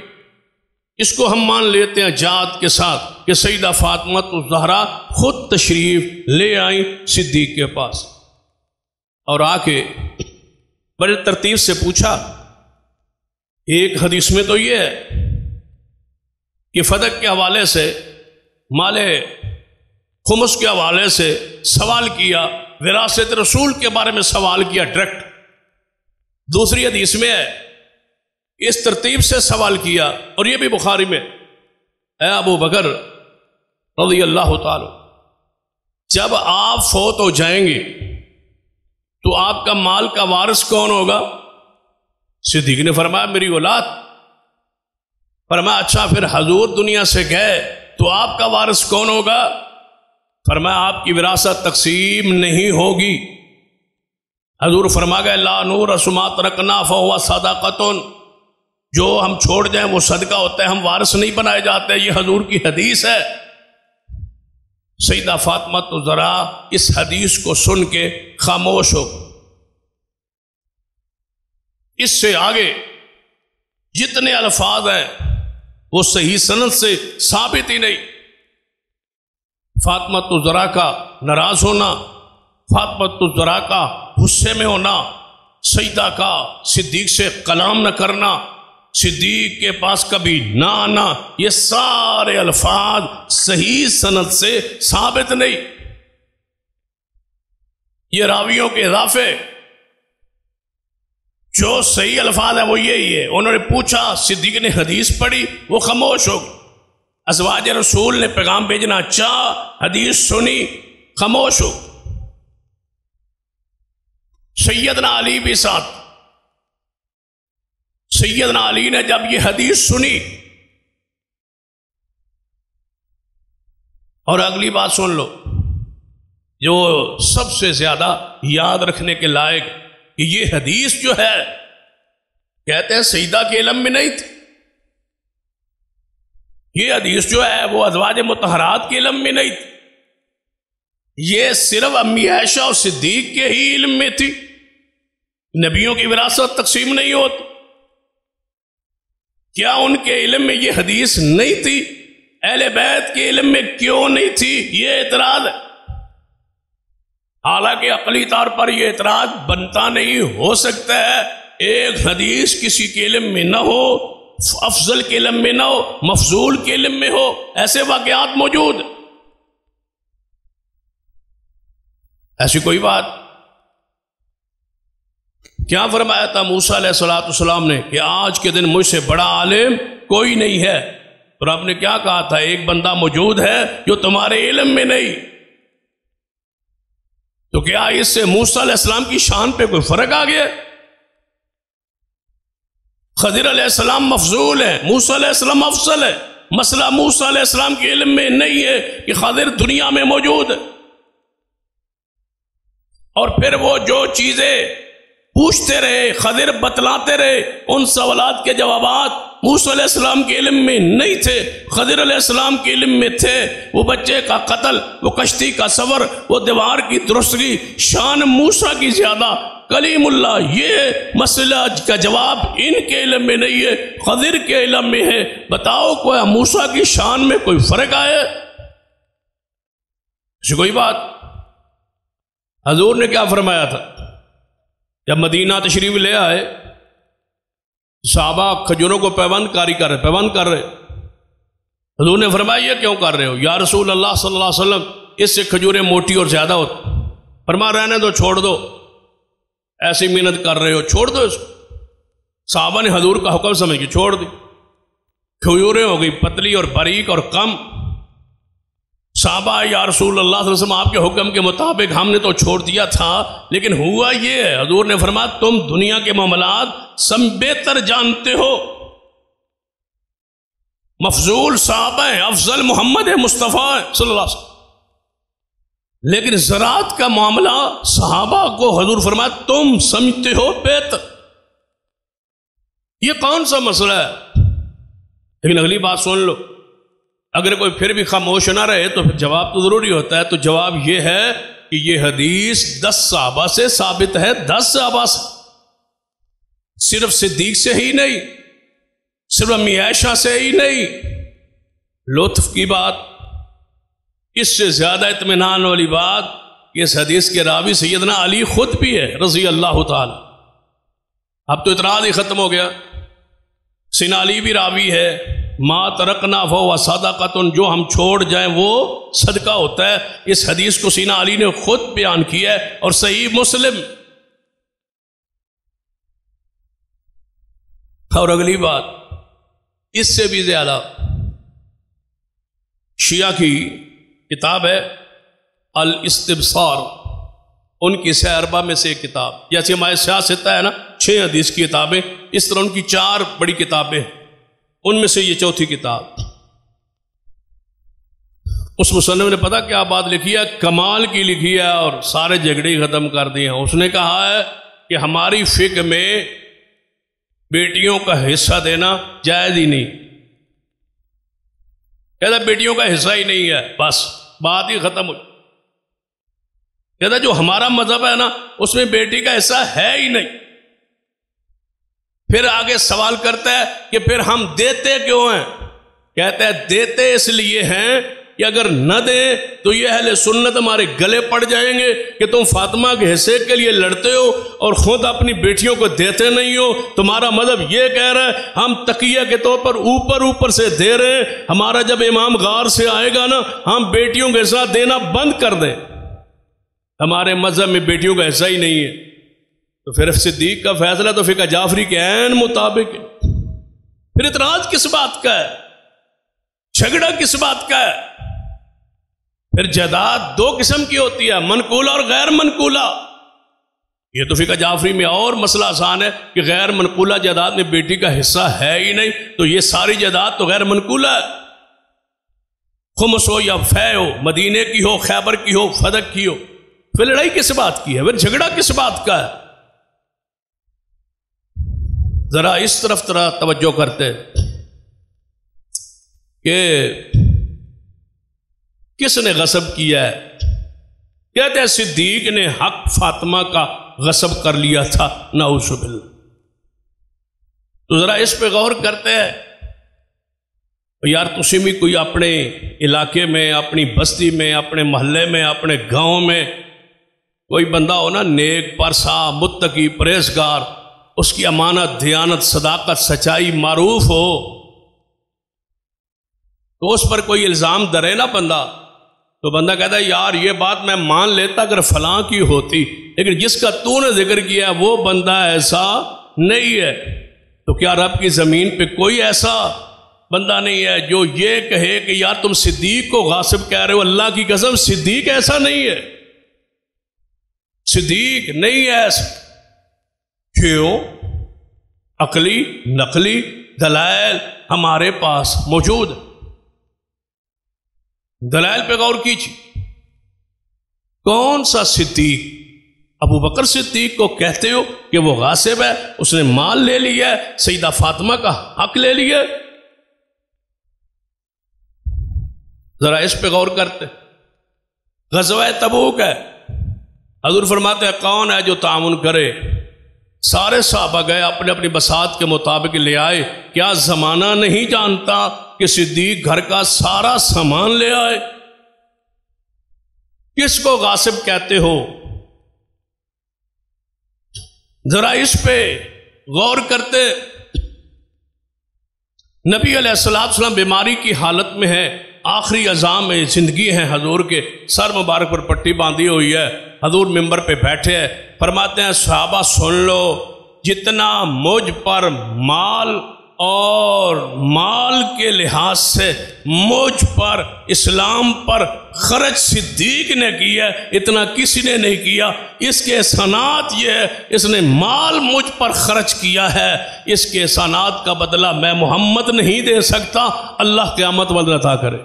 اس کو ہم مان لیتے ہیں جات کے ساتھ کہ سیدہ فاطمہ الزہرا خود تشریف لے آئیں صدیق کے پاس، اور آ کے بڑے ترتیب سے پوچھا. ایک حدیث میں تو یہ ہے کہ فدق کے حوالے سے، مال خمس کے حوالے سے سوال کیا، وراثت رسول کے بارے میں سوال کیا ڈائریکٹ. دوسری حدیث میں ہے اس ترتیب سے سوال کیا، اور یہ بھی بخاری میں، اے ابو بکر رضی اللہ تعالی، جب آپ فوت ہو جائیں گے تو آپ کا مال کا وارث کون ہوگا؟ صدیق نے فرمایا میری اولاد. فرمایا اچھا پھر حضور دنیا سے گئے تو آپ کا وارث کون ہوگا؟ فرمایا آپ کی وراثت تقسیم نہیں ہوگی. حضور فرما گئے لا نور ما ترکنا فہو صدقۃ، جو ہم چھوڑ جائیں وہ صدقہ ہوتا ہے، ہم وارث نہیں بنائے جاتے. یہ حضور کی حدیث ہے. سیدہ فاطمہ الزہرا اس حدیث کو سن کے خاموش ہو. اس سے آگے جتنے الفاظ ہیں وہ صحیح سند سے ثابت ہی نہیں۔ فاطمہ الزہرا کا ناراض ہونا، فاطمہ الزہرا کا غصے میں ہونا، سجدہ کا صدیق سے کلام نہ کرنا، صدیق کے پاس کبھی نہ آنا، یہ سارے الفاظ صحیح سند سے ثابت نہیں۔ یہ راویوں کے اضافے، جو صحیح الفاظ ہیں وہ یہی ہے۔ انہوں نے پوچھا، صدیق نے حدیث پڑھی، وہ خاموش ہو گئے۔ ازواج رسول نے پیغام بھیجنا چاہا، حدیث سنی، خاموش ہو۔ سیدنا علی بھی ساتھ، سیدنا علی نے جب یہ حدیث سنی، اور اگلی بات سن لو جو سب سے زیادہ یاد رکھنے کے لائق، کہ یہ حدیث جو ہے کہتے ہیں سیدہ کے علم میں نہیں تھی، یہ حدیث جو ہے وہ ازواج مطہرات کے علم میں نہیں تھی، یہ صرف امی عائشہ اور صدیق کے ہی علم میں تھی۔ نبیوں کی وراثت تقسیم نہیں ہوتی، کیا ان کے علم میں یہ حدیث نہیں تھی؟ اہل بیت کے علم میں کیوں نہیں تھی؟ یہ اعتراض ہے۔ حالانکہ عقلی طور پر یہ اعتراض بنتا نہیں، ہو سکتا ہے ایک حدیث کسی کے علم میں نہ ہو، افضل کے علم میں نہ ہو، مفضول کے علم میں ہو، ایسے واقعات موجود، ایسی کوئی بات۔ کیا فرمایا تھا موسیٰ علیہ السلام نے کہ آج کے دن مجھ سے بڑا عالم کوئی نہیں ہے، اور آپ نے کیا کہا تھا؟ ایک بندہ موجود ہے جو تمہارے علم میں نہیں۔ تو کیا اس سے موسیٰ علیہ السلام کی شان پہ کوئی فرق آ گیا؟ خضر علیہ السلام مفضول ہے، موسیٰ علیہ السلام افضل ہے۔ مسئلہ موسیٰ علیہ السلام کے علم میں نہیں ہے کہ خضر دنیا میں موجود ہے، اور پھر وہ جو چیزیں پوچھتے رہے، خضر بتلاتے رہے، ان سوالات کے جوابات موسیٰ علیہ السلام کے علم میں نہیں تھے، خضر علیہ السلام کے علم میں تھے۔ وہ بچے کا قتل، وہ کشتی کا سفر، وہ دیوار کی درستگی، شان موسیٰ کی زیادہ، کلیم اللہ، یہ مسئلہ کا جواب ان کے علم میں نہیں ہے، خضر کے علم میں ہے۔ بتاؤ کوئی موسیٰ کی شان میں کوئی فرق آئے؟ ایسی کوئی بات؟ حضور نے کیا فرمایا تھا جب مدینہ تشریف لے آئے؟ صحابہ کھجوروں کو پیوند کر رہے، حضور نے فرمایا یہ کیوں کر رہے ہو؟ یا رسول اللہ صلی اللہ علیہ وسلم، اس سے کھجوریں موٹی اور زیادہ ہوتی۔ فرما رہنے دو، چھوڑ دو، ایسی محنت کر رہے ہو، چھوڑ دو اس کو۔ صحابہ نے حضور کا حکم سمجھ کے چھوڑ دی، کھجوریں ہو گئی پتلی اور باریک اور کم۔ صحابہ، یا رسول اللہ صلی اللہ علیہ وسلم، آپ کے حکم کے مطابق ہم نے تو چھوڑ دیا تھا، لیکن ہوا یہ ہے، حضور نے فرمایا تم دنیا کے معاملات سب بہتر جانتے ہو۔ مفضول صحابہ ہیں، افضل محمد مصطفیٰ صلی اللہ علیہ وسلم، لیکن زراعت کا معاملہ صحابہ کو حضور فرمایا تم سمجھتے ہو بہتر۔ یہ کون سا مسئلہ ہے؟ لیکن اگلی بات سن لو، اگر کوئی پھر بھی خاموش نہ رہے تو پھر جواب تو ضروری ہوتا ہے۔ تو جواب یہ ہے کہ یہ حدیث 10 صحابہ سے ثابت ہے، 10 صحابہ سے، صرف صدیق سے ہی نہیں، صرف امی عائشہ سے ہی نہیں۔ لطف کی بات، اس سے زیادہ اطمینان والی بات کہ اس حدیث کے راوی سیدنا علی خود بھی ہے رضی اللہ تعالی۔ اب تو اعتراض ہی ختم ہو گیا، سیدنا علی بھی راوی ہے، ما ترکنا فہو صدقۃ، جو ہم چھوڑ جائیں وہ صدقہ ہوتا ہے۔ اس حدیث کو سیدنا علی نے خود بیان کیا ہے، اور صحیح مسلم۔ اور اگلی بات، اس سے بھی زیادہ شیعہ کی کتاب ہے الاستبصار، ان کی سہ اربع میں سے ایک کتاب، جیسے ہمارے سیاست ہے نا 6 حدیث کی کتابیں، اس طرح ان کی 4 بڑی کتابیں، ان میں سے یہ چوتھی کتاب۔ اس مصنف نے پتہ کیا بات لکھی ہے؟ کمال کی لکھی ہے، اور سارے جھگڑے ختم کر دیے ہیں۔ اس نے کہا ہے کہ ہماری فقہ میں بیٹیوں کا حصہ دینا جائز ہی نہیں، کہتا بیٹیوں کا حصہ ہی نہیں ہے، بس بات ہی ختم ہو۔ کہتا جو ہمارا مذہب ہے نا اس میں بیٹی کا حصہ ہے ہی نہیں۔ پھر آگے سوال کرتا ہے کہ پھر ہم دیتے کیوں ہیں؟ کہتا ہے دیتے اس لیے ہیں کہ اگر نہ دیں تو یہ اہل سنت ہمارے گلے پڑ جائیں گے کہ تم فاطمہ کے حصے کے لیے لڑتے ہو اور خود اپنی بیٹیوں کو دیتے نہیں ہو. تمہارا مذہب یہ کہہ رہا ہے ہم تقیہ کے طور پر اوپر سے دے رہے ہیں، ہمارا جب امام غار سے آئے گا نا ہم بیٹیوں کے حصہ دینا بند کر دیں. ہمارے مذہب میں بیٹیوں کا حصہ ہی نہیں ہے. تو پھر صدیق کا فیصلہ تو فقہ جعفری کے عین مطابق ہے. پھر اعتراض کس بات کا ہے؟ جھگڑا کس بات کا ہے؟ پھر جائیداد دو قسم کی ہوتی ہے، منقولہ اور غیر منقولہ. یہ تو فقہ جعفری میں اور مسئلہ آسان ہے کہ غیر منقولہ جائیداد میں بیٹی کا حصہ ہے ہی نہیں، تو یہ ساری جائیداد تو غیر منقولہ ہے. خمس ہو یا فے ہو، مدینے کی ہو، خیبر کی ہو، فدق کی ہو. پھر لڑائی کس بات کی ہے؟ پھر جھگڑا کس بات کا ہے؟ ذرا اس طرف توجہ کرتے کہ کس نے غصب کیا ہے؟ کہتے ہیں صدیق نے حق فاطمہ کا غصب کر لیا تھا، نعوذ باللہ. تو ذرا اس پہ غور کرتے ہیں. یار تسی بھی کوئی اپنے علاقے میں، اپنی بستی میں، اپنے محلے میں، اپنے گاؤں میں کوئی بندہ ہو نا نیک، پرسا، متقی، پرہیزگار، اس کی امانت، دیانت، صداقت، سچائی معروف ہو، تو اس پر کوئی الزام درے نا بندہ، تو بندہ کہتا ہے یار یہ بات میں مان لیتا اگر فلاں کی ہوتی، لیکن جس کا تو نے ذکر کیا وہ بندہ ایسا نہیں ہے. تو کیا رب کی زمین پہ کوئی ایسا بندہ نہیں ہے جو یہ کہے کہ یار تم صدیق کو غاصب کہہ رہے ہو؟ اللہ کی قسم صدیق ایسا نہیں ہے، صدیق نہیں ہے ایسا. کیوں؟ عقلی نقلی دلائل ہمارے پاس موجود ہے. دلائل پہ غور کیجیے. کون سا صدیق؟ ابو بکر صدیق کو کہتے ہو کہ وہ غاصب ہے، اس نے مال لے لیا ہے، سیدہ فاطمہ کا حق لے لیا ہے. ذرا اس پہ غور کرتے. غزوہ تبوک ہے، حضور فرماتے ہیں کون ہے جو تعاون کرے؟ سارے صحابہ گئے، اپنے اپنی بساط کے مطابق لے آئے. کیا زمانہ نہیں جانتا کہ صدیق گھر کا سارا سامان لے آئے؟ کس کو غاصب کہتے ہو؟ ذرا اس پہ غور کرتے. نبی علیہ السلام بیماری کی حالت میں ہے، آخری اعظام میں زندگی ہے حضور کے، سر مبارک پر پٹی باندھی ہوئی ہے، حضور ممبر پہ بیٹھے ہیں، فرماتے ہیں صحابہ سن لو، جتنا مجھ پر مال اور مال کے لحاظ سے مجھ پر، اسلام پر خرچ صدیق نے کیا اتنا کسی نے نہیں کیا. اس کے احسانات یہ ہے اس نے مال مجھ پر خرچ کیا ہے، اس کے احسانات کا بدلہ میں محمد نہیں دے سکتا، اللہ قیامت بدلہ عطا کرے.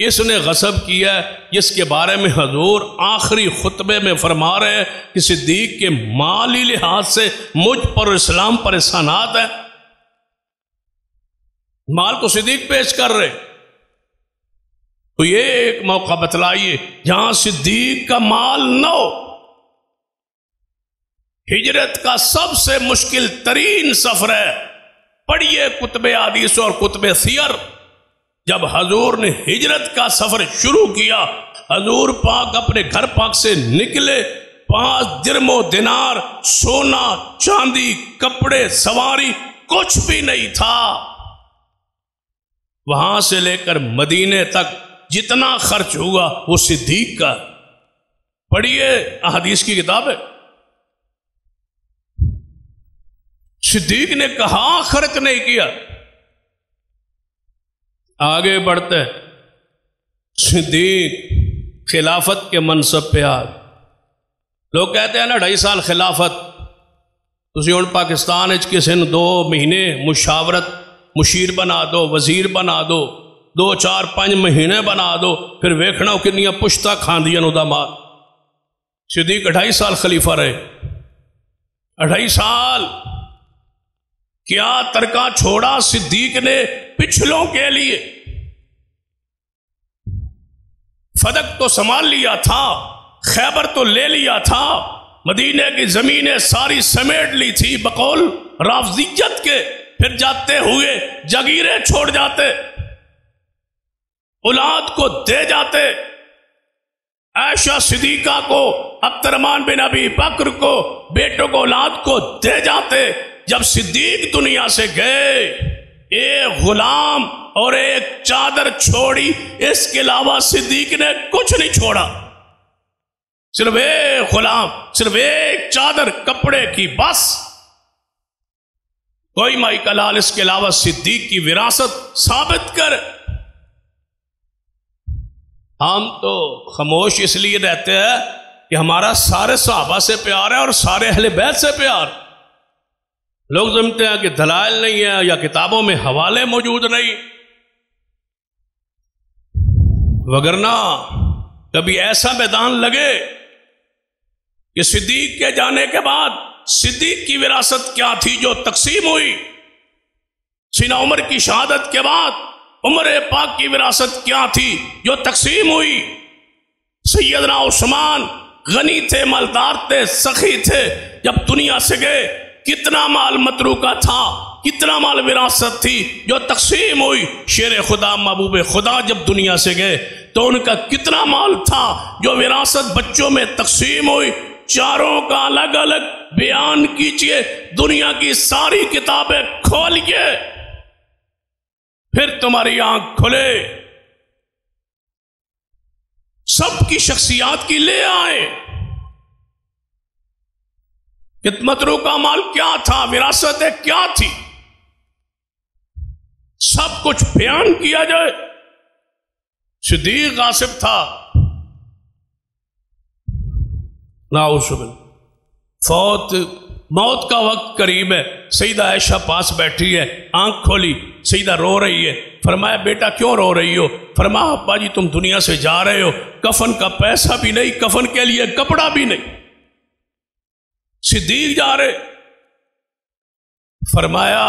اس نے غصب کیا ہے جس کے بارے میں حضور آخری خطبے میں فرما رہے ہیں کہ صدیق کے مالی لحاظ سے مجھ پر اسلام پر احسانات ہیں. مال تو صدیق پیش کر رہے. تو یہ ایک موقع بتلائیے جہاں صدیق کا مال نہ ہو. ہجرت کا سب سے مشکل ترین سفر ہے. پڑھیے کتب حدیث اور کتب سیر. جب حضور نے ہجرت کا سفر شروع کیا، حضور پاک اپنے گھر پاک سے نکلے، 5 درم و دینار، سونا چاندی، کپڑے، سواری کچھ بھی نہیں تھا. وہاں سے لے کر مدینے تک جتنا خرچ ہوا وہ صدیق کا. پڑھیے احادیث کی کتاب ہے. صدیق نے کہاں خرچ نہیں کیا. آگے بڑھتے صدیق خلافت کے منصب پہ آ گئے. لوگ کہتے ہیں نا 2.5 سال خلافت، تسی ہن پاکستان کسی نے 2 مہینے مشاورت مشیر بنا دو، وزیر بنا دو، 2 4 5 مہینے بنا دو، پھر ویکھنا کنیاں پشتا کھاندیاں نو دا مال. صدیق 2.5 سال خلیفہ رہے. 2.5 سال کیا ترکہ چھوڑا صدیق نے پچھلوں کے لیے. فدق تو سنبھال لیا تھا، خیبر تو لے لیا تھا، مدینے کی زمینیں ساری سمیٹ لی تھی بقول رافضیت کے، پھر جاتے ہوئے جگیریں چھوڑ جاتے، اولاد کو دے جاتے، عائشہ صدیقہ کو، عبد الرحمن بن ابی بکر کو، بیٹوں کو، اولاد کو دے جاتے۔ جب صدیق دنیا سے گئے، ایک غلام اور ایک چادر چھوڑی، اس کے علاوہ صدیق نے کچھ نہیں چھوڑا، صرف ایک غلام، صرف ایک چادر کپڑے کی، بس کوئی مائی کا لال اس کے علاوہ صدیق کی وراثت ثابت کر۔ ہم تو خاموش اس لیے رہتے ہیں کہ ہمارا سارے صحابہ سے پیار ہے اور سارے اہل بیت سے پیار۔ لوگ سمجھتے ہیں کہ دلائل نہیں ہے یا کتابوں میں حوالے موجود نہیں، وگرنہ کبھی ایسا میدان لگے کہ صدیق کے جانے کے بعد صدیق کی وراثت کیا تھی جو تقسیم ہوئی، سیدنا عمر کی شہادت کے بعد عمر پاک کی وراثت کیا تھی جو تقسیم ہوئی، سیدنا عثمان غنی تھے، مالدار تھے، سخی تھے، جب دنیا سے گئے کتنا مال متروکہ تھا، کتنا مال وراثت تھی جو تقسیم ہوئی، شیر خدا محبوب خدا جب دنیا سے گئے تو ان کا کتنا مال تھا جو وراثت بچوں میں تقسیم ہوئی، چاروں کا الگ الگ بیان کیجئے، دنیا کی ساری کتابیں کھولیے، پھر تمہاری آنکھ کھلے، سب کی شخصیات کی لے آئے، متروکہ مال کیا تھا، وراثتیں کیا تھی، سب کچھ بیان کیا جائے۔ صدیق غاصب تھا، نعوذ باللہ، موت کا وقت قریب ہے، سیدہ عائشہ پاس بیٹھی ہے، آنکھ کھولی، سیدہ رو رہی ہے، فرمایا بیٹا کیوں رو رہی ہو؟ فرمایا ابا جی تم دنیا سے جا رہے ہو، کفن کا پیسہ بھی نہیں، کفن کے لیے کپڑا بھی نہیں، صدیق جا رہے۔ فرمایا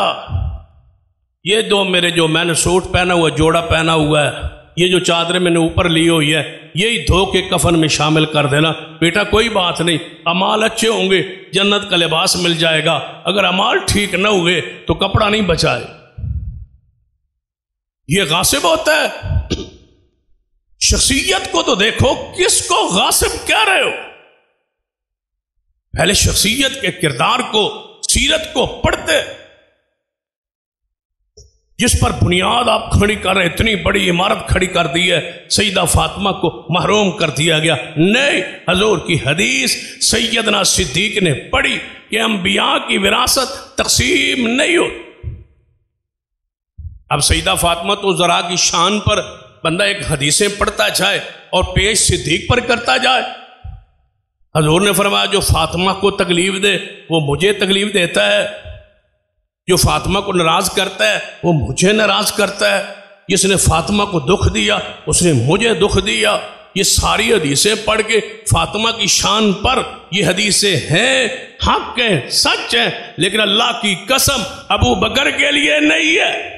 یہ دو میرے جو میں نے سوٹ پہنا ہوا، جوڑا پہنا ہوا ہے، یہ جو چادریں میں نے اوپر لی ہوئی ہے، یہی دھو کے کفن میں شامل کر دینا۔ بیٹا کوئی بات نہیں، اعمال اچھے ہوں گے جنت کا لباس مل جائے گا، اگر اعمال ٹھیک نہ ہوئے تو کپڑا نہیں بچائے۔ یہ غاصب ہوتا ہے؟ شخصیت کو تو دیکھو، کس کو غاصب کہہ رہے ہو؟ پہلے شخصیت کے کردار کو، سیرت کو پڑھتے، جس پر بنیاد آپ کھڑی کر رہے، اتنی بڑی عمارت کھڑی کر دی ہے، سیدہ فاطمہ کو محروم کر دیا گیا۔ نہیں، حضور کی حدیث سیدنا صدیق نے پڑھی کہ انبیاء کی وراثت تقسیم نہیں ہو۔ اب سیدہ فاطمہ تو ذرا کی شان پر بندہ ایک حدیثیں پڑھتا جائے اور پیش صدیق پر کرتا جائے۔ حضور نے فرمایا جو فاطمہ کو تکلیف دے وہ مجھے تکلیف دیتا ہے، جو فاطمہ کو ناراض کرتا ہے وہ مجھے ناراض کرتا ہے، جس نے فاطمہ کو دکھ دیا اس نے مجھے دکھ دیا۔ یہ ساری حدیثیں پڑھ کے فاطمہ کی شان پر یہ حدیثیں ہیں، حق ہیں، سچ ہیں، لیکن اللہ کی قسم ابو بکر کے لیے نہیں ہے۔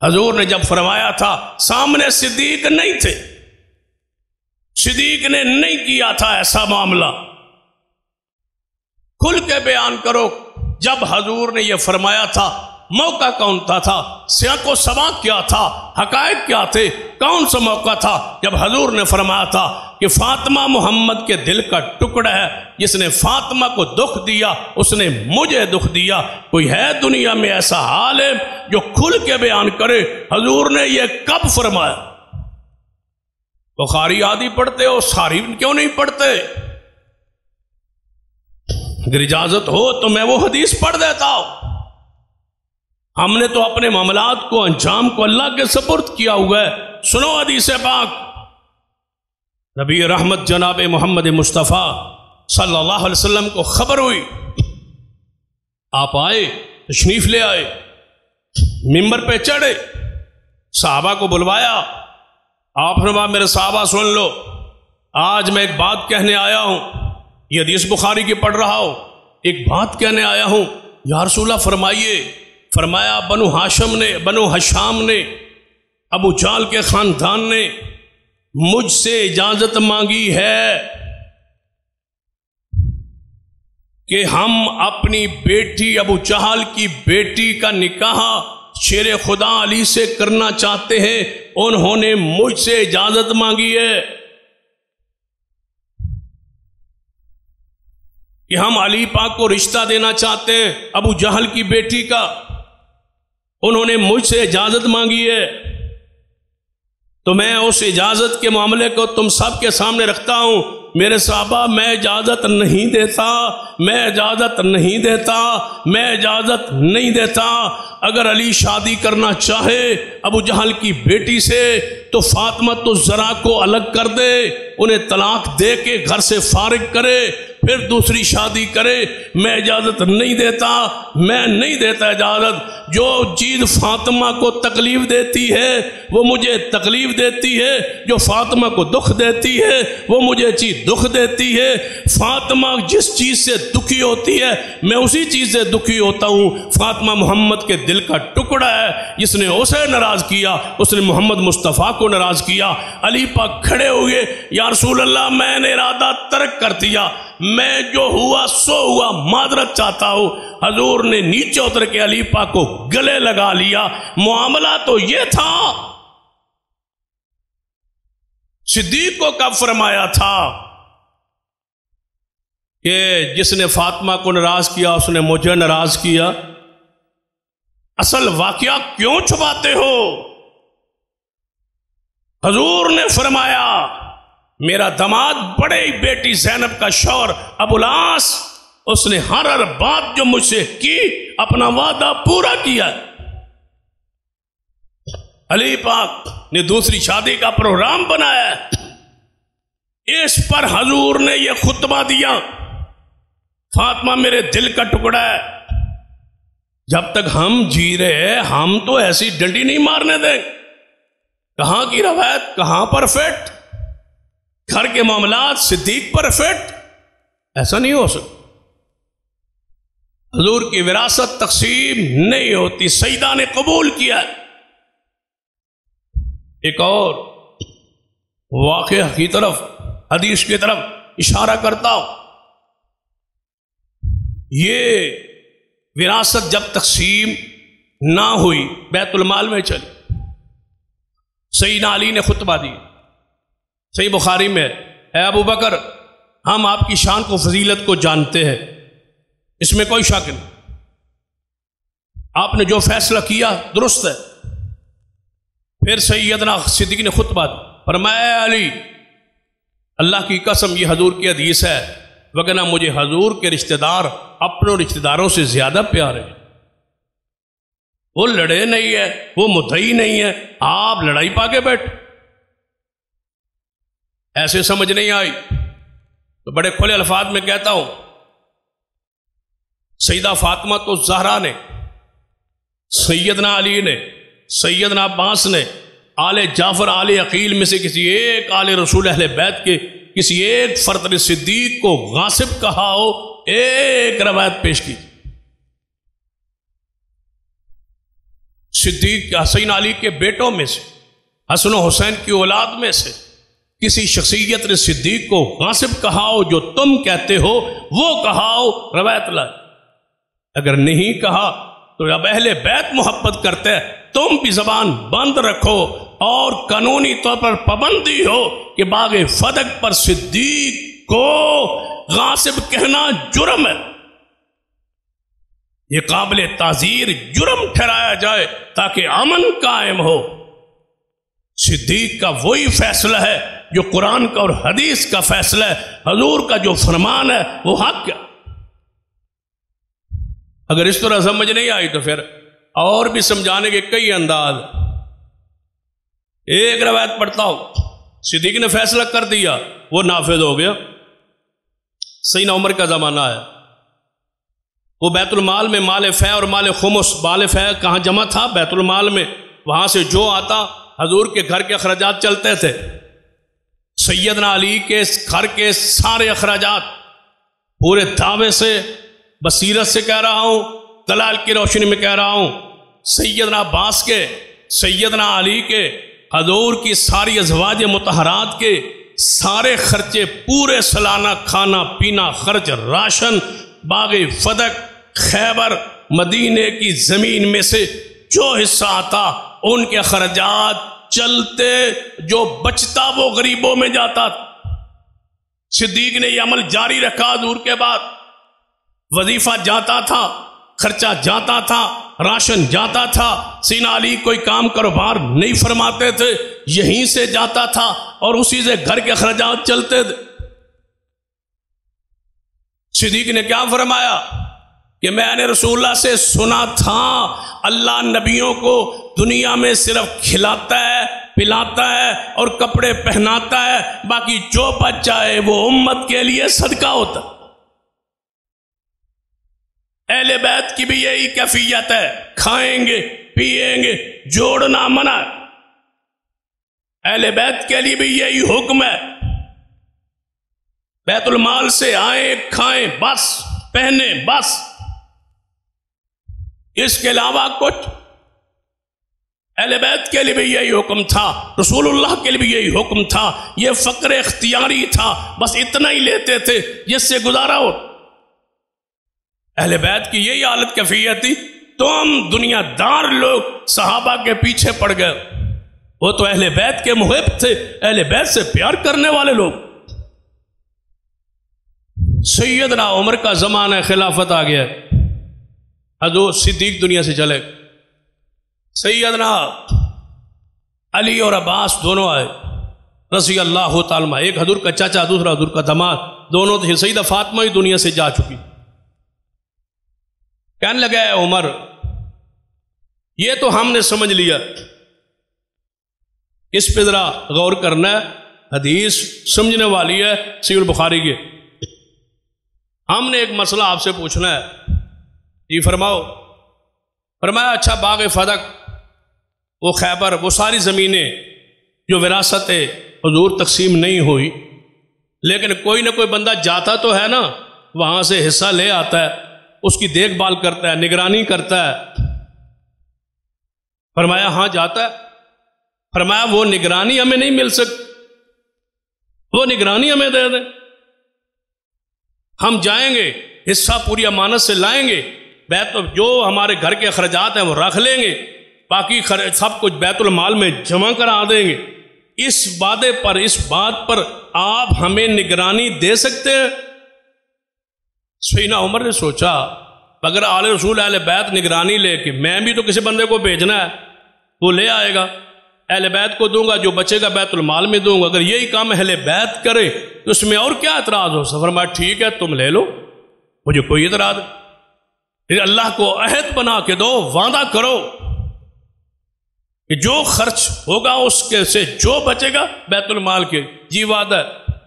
حضور نے جب فرمایا تھا سامنے صدیق نہیں تھے، صدیق نے نہیں کیا تھا ایسا معاملہ، کھل کے بیان کرو۔ جب حضور نے یہ فرمایا تھا موقع کون تھا، سیاق و سباق کیا تھا، حقائق کیا تھے، کون سا موقع تھا جب حضور نے فرمایا تھا کہ فاطمہ محمد کے دل کا ٹکڑا ہے، جس نے فاطمہ کو دکھ دیا اس نے مجھے دکھ دیا۔ کوئی ہے دنیا میں ایسا عالم جو کھل کے بیان کرے حضور نے یہ کب فرمایا؟ بخاری آدھی پڑھتے ہو، ساری کیوں نہیں پڑھتے؟ اگر اجازت ہو تو میں وہ حدیث پڑھ دیتا ہوں۔ ہم نے تو اپنے معاملات کو، انجام کو اللہ کے سپرد کیا ہوا ہے۔ سنو حدیث پاک، نبی رحمت جناب محمد مصطفیٰ صلی اللہ علیہ وسلم کو خبر ہوئی، آپ آئے، تشریف لے آئے، ممبر پہ چڑھے، صحابہ کو بلوایا، آپ فرمایا میرے صحابہ سن لو، آج میں ایک بات کہنے آیا ہوں، یہ حدیث بخاری کی پڑھ رہا ہوں، ایک بات کہنے آیا ہوں۔ یا رسول اللہ فرمائیے۔ فرمایا بنو ہشام نے، ابو جہل کے خاندان نے مجھ سے اجازت مانگی ہے کہ ہم اپنی بیٹی ابو جہل کی بیٹی کا نکاح شیر خدا علی سے کرنا چاہتے ہیں، انہوں نے مجھ سے اجازت مانگی ہے کہ ہم علی پاک کو رشتہ دینا چاہتے ہیں ابو جہل کی بیٹی کا، انہوں نے مجھ سے اجازت مانگی ہے، تو میں اس اجازت کے معاملے کو تم سب کے سامنے رکھتا ہوں۔ میرے صحابہ، میں اجازت نہیں دیتا، میں اجازت نہیں دیتا، میں اجازت نہیں دیتا۔ اگر علی شادی کرنا چاہے ابو جہل کی بیٹی سے تو فاطمہ تو ذرا کو الگ کر دے، انہیں طلاق دے کے گھر سے فارغ کرے، پھر دوسری شادی کرے۔ میں اجازت نہیں دیتا، میں نہیں دیتا اجازت۔ جو چیز فاطمہ کو تکلیف دیتی ہے وہ مجھے تکلیف دیتی ہے، جو فاطمہ کو دکھ دیتی ہے وہ مجھے چیز دکھ دیتی ہے۔ فاطمہ جس چیز سے دکھی ہوتی ہے میں اسی چیز سے دکھی ہوتا ہوں۔ فاطمہ محمد کے دل کا ٹکڑا ہے، جس نے اسے ناراض کیا اس نے محمد مصطفیٰ کو ناراض کیا۔ علی پاک کھڑے ہوئے، یا رسول اللہ میں نے ارادہ ترک کر دیا، میں جو ہوا سو ہوا، معذرت چاہتا ہوں۔ حضور نے نیچے اتر کے علی پاک کو گلے لگا لیا۔ معاملہ تو یہ تھا، صدیق کو کب فرمایا تھا کہ جس نے فاطمہ کو ناراض کیا اس نے مجھے ناراض کیا؟ اصل واقعہ کیوں چھپاتے ہو؟ حضور نے فرمایا میرا داماد بڑے بیٹی زینب کا شوہر ابو العاص، اس نے ہر بات جو مجھ سے کی اپنا وعدہ پورا کیا۔ علی پاک نے دوسری شادی کا پروگرام بنایا، اس پر حضور نے یہ خطبہ دیا، فاطمہ میرے دل کا ٹکڑا ہے، جب تک ہم جی رہے ہم تو ایسی ڈنڈی نہیں مارنے دیں۔ کہاں کی روایت، کہاں پرفیکٹ؟ گھر کے معاملات صدیق پرفیکٹ؟ ایسا نہیں ہو سکتا۔ حضور کی وراثت تقسیم نہیں ہوتی، سیدہ نے قبول کیا۔ ایک اور واقعہ کی طرف، حدیث کی طرف اشارہ کرتا ہوں۔ یہ وراثت جب تقسیم نہ ہوئی بیت المال میں چلی، سیدنا علی نے خطبہ دی، صحیح بخاری میں، اے ابو بکر ہم آپ کی شان کو فضیلت کو جانتے ہیں، اس میں کوئی شک نہیں، آپ نے جو فیصلہ کیا درست ہے۔ پھر سیدنا صدیق نے خطبہ دی، فرمایا علی اللہ کی قسم یہ حضور کی حدیث ہے، وگرنہ مجھے حضور کے رشتہ دار اپنے رشتہ داروں سے زیادہ پیارے ہیں۔ وہ لڑے نہیں ہے، وہ مدعی نہیں ہے، آپ لڑائی پا کے بیٹھ، ایسے سمجھ نہیں آئی تو بڑے کھلے الفاظ میں کہتا ہوں، سیدہ فاطمہ تو زہرا نے، سیدنا علی نے، سیدنا عباس نے، آل جعفر آل عقیل میں سے کسی ایک آل رسول اہل بیت کے کسی ایک فرد نے صدیق کو غاصب کہا ہو، ایک روایت پیش کی۔ صدیق حسین علی کے بیٹوں میں سے، حسن و حسین کی اولاد میں سے کسی شخصیت نے صدیق کو غاصب کہا ہو، جو تم کہتے ہو وہ کہا ہو، روایت لائے۔ اگر نہیں کہا تو اب اہل بیت محبت کرتے ہیں، تم بھی زبان بند رکھو، اور قانونی طور پر پابندی ہو کہ باغ فدق پر صدیق کو غاصب کہنا جرم ہے، یہ قابل تعزیر جرم ٹھہرایا جائے تاکہ امن قائم ہو۔ صدیق کا وہی فیصلہ ہے جو قرآن کا اور حدیث کا فیصلہ ہے، حضور کا جو فرمان ہے وہ حق ہے۔ اگر اس طرح سمجھ نہیں آئی تو پھر اور بھی سمجھانے کے کئی انداز۔ ایک روایت پڑھتا ہوں، صدیق نے فیصلہ کر دیا، وہ نافذ ہو گیا۔ سیدنا عمر کا زمانہ ہے، وہ بیت المال میں مال فے اور مال خمس، مال فے کہاں جمع تھا؟ بیت المال میں، وہاں سے جو آتا حضور کے گھر کے اخراجات چلتے تھے۔ سیدنا علی کے گھر کے سارے اخراجات پورے دعوے سے، بصیرت سے کہہ رہا ہوں، دلائل کی روشنی میں کہہ رہا ہوں، سیدنا عباس کے، سیدنا علی کے، حضور کی ساری ازواج مطہرات کے سارے خرچے، پورے سالانہ کھانا پینا خرچ، راشن، باغ فدق، خیبر، مدینے کی زمین میں سے جو حصہ آتا ان کے اخراجات چلتے، جو بچتا وہ غریبوں میں جاتا۔ صدیق نے یہ عمل جاری رکھا حضور کے بعد، وظیفہ جاتا تھا، خرچہ جاتا تھا، راشن جاتا تھا۔ سیدنا علی کوئی کام کاروبار نہیں فرماتے تھے، یہیں سے جاتا تھا اور اسی سے گھر کے اخراجات چلتے تھے۔ صدیق نے کیا فرمایا کہ میں نے رسول اللہ سے سنا تھا اللہ نبیوں کو دنیا میں صرف کھلاتا ہے، پلاتا ہے اور کپڑے پہناتا ہے، باقی جو بچ جائے وہ امت کے لیے صدقہ ہوتا ہے۔ اہل بیت کی بھی یہی کیفیت ہے، کھائیں گے پیئیں گے، جوڑنا منع ہے۔ اہل بیت کے لیے بھی یہی حکم ہے، بیت المال سے آئیں کھائیں بس، پہنیں بس، اس کے علاوہ کچھ۔ اہل بیت کے لیے بھی یہی حکم تھا، رسول اللہ کے لیے بھی یہی حکم تھا، یہ فقر اختیاری تھا، بس اتنا ہی لیتے تھے جس سے گزارا ہو۔ اہل بیت کی یہی حالت کیفیت تھی، تو ہم دنیا دار لوگ صحابہ کے پیچھے پڑ گئے، وہ تو اہل بیت کے محب تھے، اہل بیت سے پیار کرنے والے لوگ۔ سیدنا عمر کا زمانہ خلافت آ گیا، حضور صدیق دنیا سے چلے، سیدنا علی اور عباس دونوں آئے رضی اللہ تعالیٰ، ایک حضور کا چاچا دوسرا حضور کا داماد، دونوں تھے۔ سیدہ فاطمہ ہی دنیا سے جا چکی، کہنے لگا ہے عمر یہ تو ہم نے سمجھ لیا، اس پہ ذرا غور کرنا ہے، حدیث سمجھنے والی ہے صحیح البخاری کی، ہم نے ایک مسئلہ آپ سے پوچھنا ہے، جی فرماؤ۔ فرمایا اچھا باغ فدق، وہ خیبر، وہ ساری زمینیں جو وراثت حضور تقسیم نہیں ہوئی، لیکن کوئی نہ کوئی بندہ جاتا تو ہے نا، وہاں سے حصہ لے آتا ہے، اس کی دیکھ بھال کرتا ہے، نگرانی کرتا ہے۔ فرمایا ہاں جاتا ہے۔ فرمایا وہ نگرانی ہمیں نہیں مل سکتی، وہ نگرانی ہمیں دے دیں، ہم جائیں گے حصہ پوری امانت سے لائیں گے، بیت جو ہمارے گھر کے اخراجات ہیں وہ رکھ لیں گے، باقی سب کچھ بیت المال میں جمع کرا دیں گے۔ اس وعدے پر، اس بات پر آپ ہمیں نگرانی دے سکتے ہیں؟ سیدنا عمر نے سوچا اگر آل رسول اہل بیت نگرانی لے کے، میں بھی تو کسی بندے کو بھیجنا ہے، وہ لے آئے گا، اہل بیت کو دوں گا، جو بچے گا بیت المال میں دوں گا، اگر یہی کام اہل بیت کرے تو اس میں اور کیا اعتراض ہو؟ فرمایا ٹھیک ہے تم لے لو، مجھے کوئی اعتراض نہیں، اللہ کو عہد بنا کے دو، وعدہ کرو کہ جو خرچ ہوگا اس کے سے جو بچے گا بیت المال کے، جی وعدہ ہے۔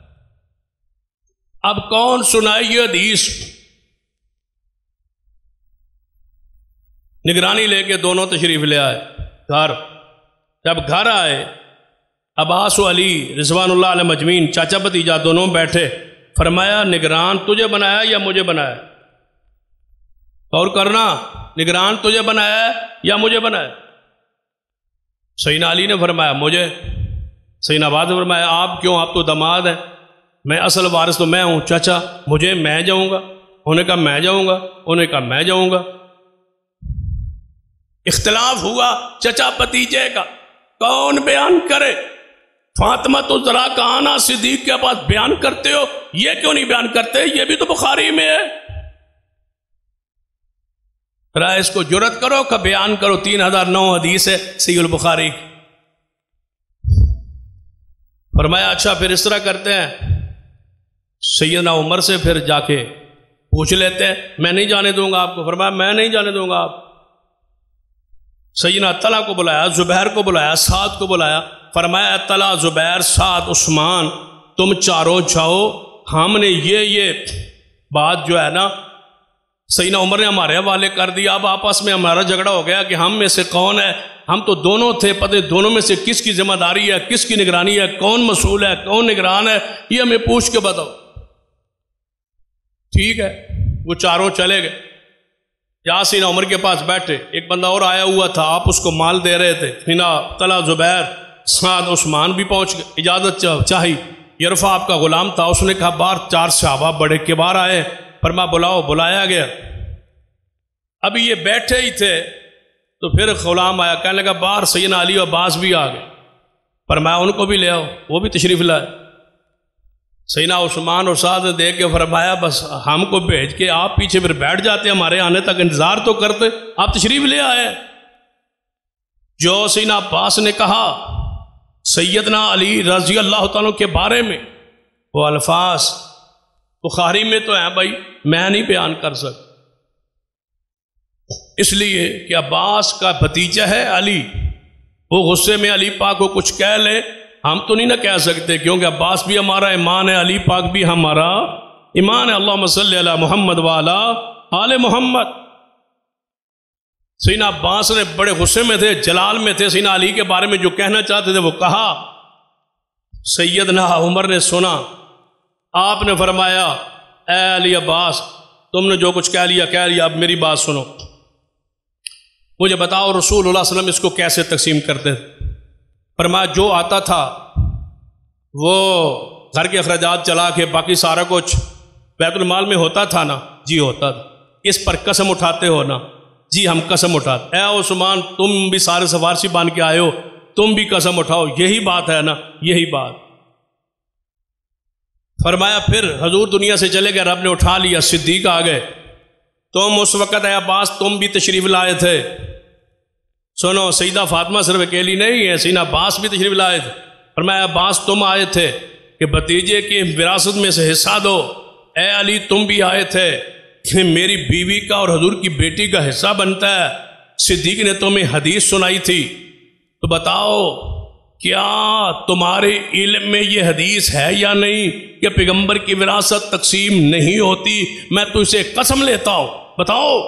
اب کون سنائے یہ حدیث؟ نگرانی لے کے دونوں تشریف لے آئے گھر، جب گھر آئے عباس و علی رضوان اللہ علیہ مجمعین، چاچا بھتیجا دونوں بیٹھے، فرمایا نگران تجھے بنایا یا مجھے بنایا؟ اور کرنا، نگران تجھے بنایا یا مجھے بنایا؟ سیدنا علی نے فرمایا مجھے، سیدنا عباس نے فرمایا آپ کیوں، آپ تو داماد ہیں، میں اصل وارث تو میں ہوں، چاچا مجھے، میں جاؤں گا، انہوں نے کہا میں جاؤں گا، انہوں نے کہا میں جاؤں گا۔ اختلاف ہوا چچا بھتیجے کا، کون بیان کرے؟ فاطمہ تو ذرا کہانا صدیق کے پاس بیان کرتے ہو، یہ کیوں نہیں بیان کرتے؟ یہ بھی تو بخاری میں ہے، ذرا اس کو جرت کرو کہ بیان کرو، 3009 حدیث ہے صحیح البخاری کی۔ فرمایا اچھا پھر اس طرح کرتے ہیں، سیدنا عمر سے پھر جا کے پوچھ لیتے ہیں، میں نہیں جانے دوں گا آپ کو۔ فرمایا میں نہیں جانے دوں گا آپ۔ سیدنا طلحہ کو بلایا، زبیر کو بلایا، سعد کو بلایا، فرمایا طلحہ، زبیر، سعد، عثمان، تم چاروں جاؤ، ہم نے یہ بات جو ہے نا سیدنا عمر نے ہمارے حوالے کر دیا، اب آپس میں ہمارا جھگڑا ہو گیا کہ ہم میں سے کون ہے، ہم تو دونوں تھے، پتہ دونوں میں سے کس کی ذمہ داری ہے، کس کی نگرانی ہے، کون مسئول ہے، کون نگران ہے، یہ ہمیں پوچھ کے بتاؤ۔ ٹھیک ہے، وہ چاروں چلے گئے، یا سیدنا عمر کے پاس بیٹھے، ایک بندہ اور آیا ہوا تھا، آپ اس کو مال دے رہے تھے، سیدنا طلحہ، زبیر، سعد، عثمان بھی پہنچ گئے، اجازت چاہی، یرفع آپ کا غلام تھا، اس نے کہا باہر 4 صحابہ بڑے کبار آئے، فرما بلاؤ، بلایا گیا۔ ابھی یہ بیٹھے ہی تھے تو پھر غلام آیا، کہنے لگا باہر سیدنا علی و عباس بھی آ گئے۔ فرمایا ان کو بھی لے آؤ، وہ بھی تشریف لائے۔ سیدنا عثمان اور سعد نے دیکھ کے فرمایا بس ہم کو بھیج کے آپ پیچھے پھر بیٹھ جاتے، ہمارے آنے تک انتظار تو کرتے، آپ تشریف لے آئے۔ جو سیدنا عباس نے کہا سیدنا علی رضی اللہ تعالیٰ کے بارے میں، وہ الفاظ بخاری میں تو ہیں بھائی، میں نہیں بیان کر سکتا، اس لیے کہ عباس کا بھتیجا ہے علی، وہ غصے میں علی پاک کو کچھ کہہ لے، ہم تو نہیں نہ کہہ سکتے، کیونکہ عباس بھی ہمارا ایمان ہے، علی پاک بھی ہمارا ایمان ہے۔ اللہم صلی علی محمد وعلی آل محمد۔ سیدنا عباس نے بڑے غصے میں تھے، جلال میں تھے، سیدنا علی کے بارے میں جو کہنا چاہتے تھے وہ کہا۔ سیدنا عمر نے سنا، آپ نے فرمایا اے علی عباس تم نے جو کچھ کہہ لیا، اب میری بات سنو، مجھے بتاؤ رسول اللہ صلی اللہ علیہ وسلم اس کو کیسے تقسیم کرتے تھے؟ فرمایا جو آتا تھا وہ گھر کے اخراجات چلا کے باقی سارا کچھ بیت المال میں ہوتا تھا نا؟ جی ہوتا تھا۔ اس پر قسم اٹھاتے ہو نا؟ جی ہم قسم اٹھاتے۔ اے عثمان تم بھی سارے سفارسی بن کے آئے ہو، تم بھی قسم اٹھاؤ، یہی بات ہے نا؟ یہی بات۔ فرمایا پھر حضور دنیا سے چلے گئے، رب نے اٹھا لیا، صدیق آ گئے، تم اس وقت اے عباس تم بھی تشریف لائے تھے۔ سنو سیدہ فاطمہ صرف اکیلی نہیں ہے، سیدنا عباس بھی تشریف لائے تھے۔ فرمایا عباس تم آئے تھے کہ بھتیجے کی وراثت میں سے حصہ دو، اے علی تم بھی آئے تھے کہ میری بیوی کا اور حضور کی بیٹی کا حصہ بنتا ہے۔ صدیق نے تمہیں حدیث سنائی تھی، تو بتاؤ کیا تمہارے علم میں یہ حدیث ہے یا نہیں کہ پیغمبر کی وراثت تقسیم نہیں ہوتی؟ میں تو اسے قسم لیتا ہوں، بتاؤ۔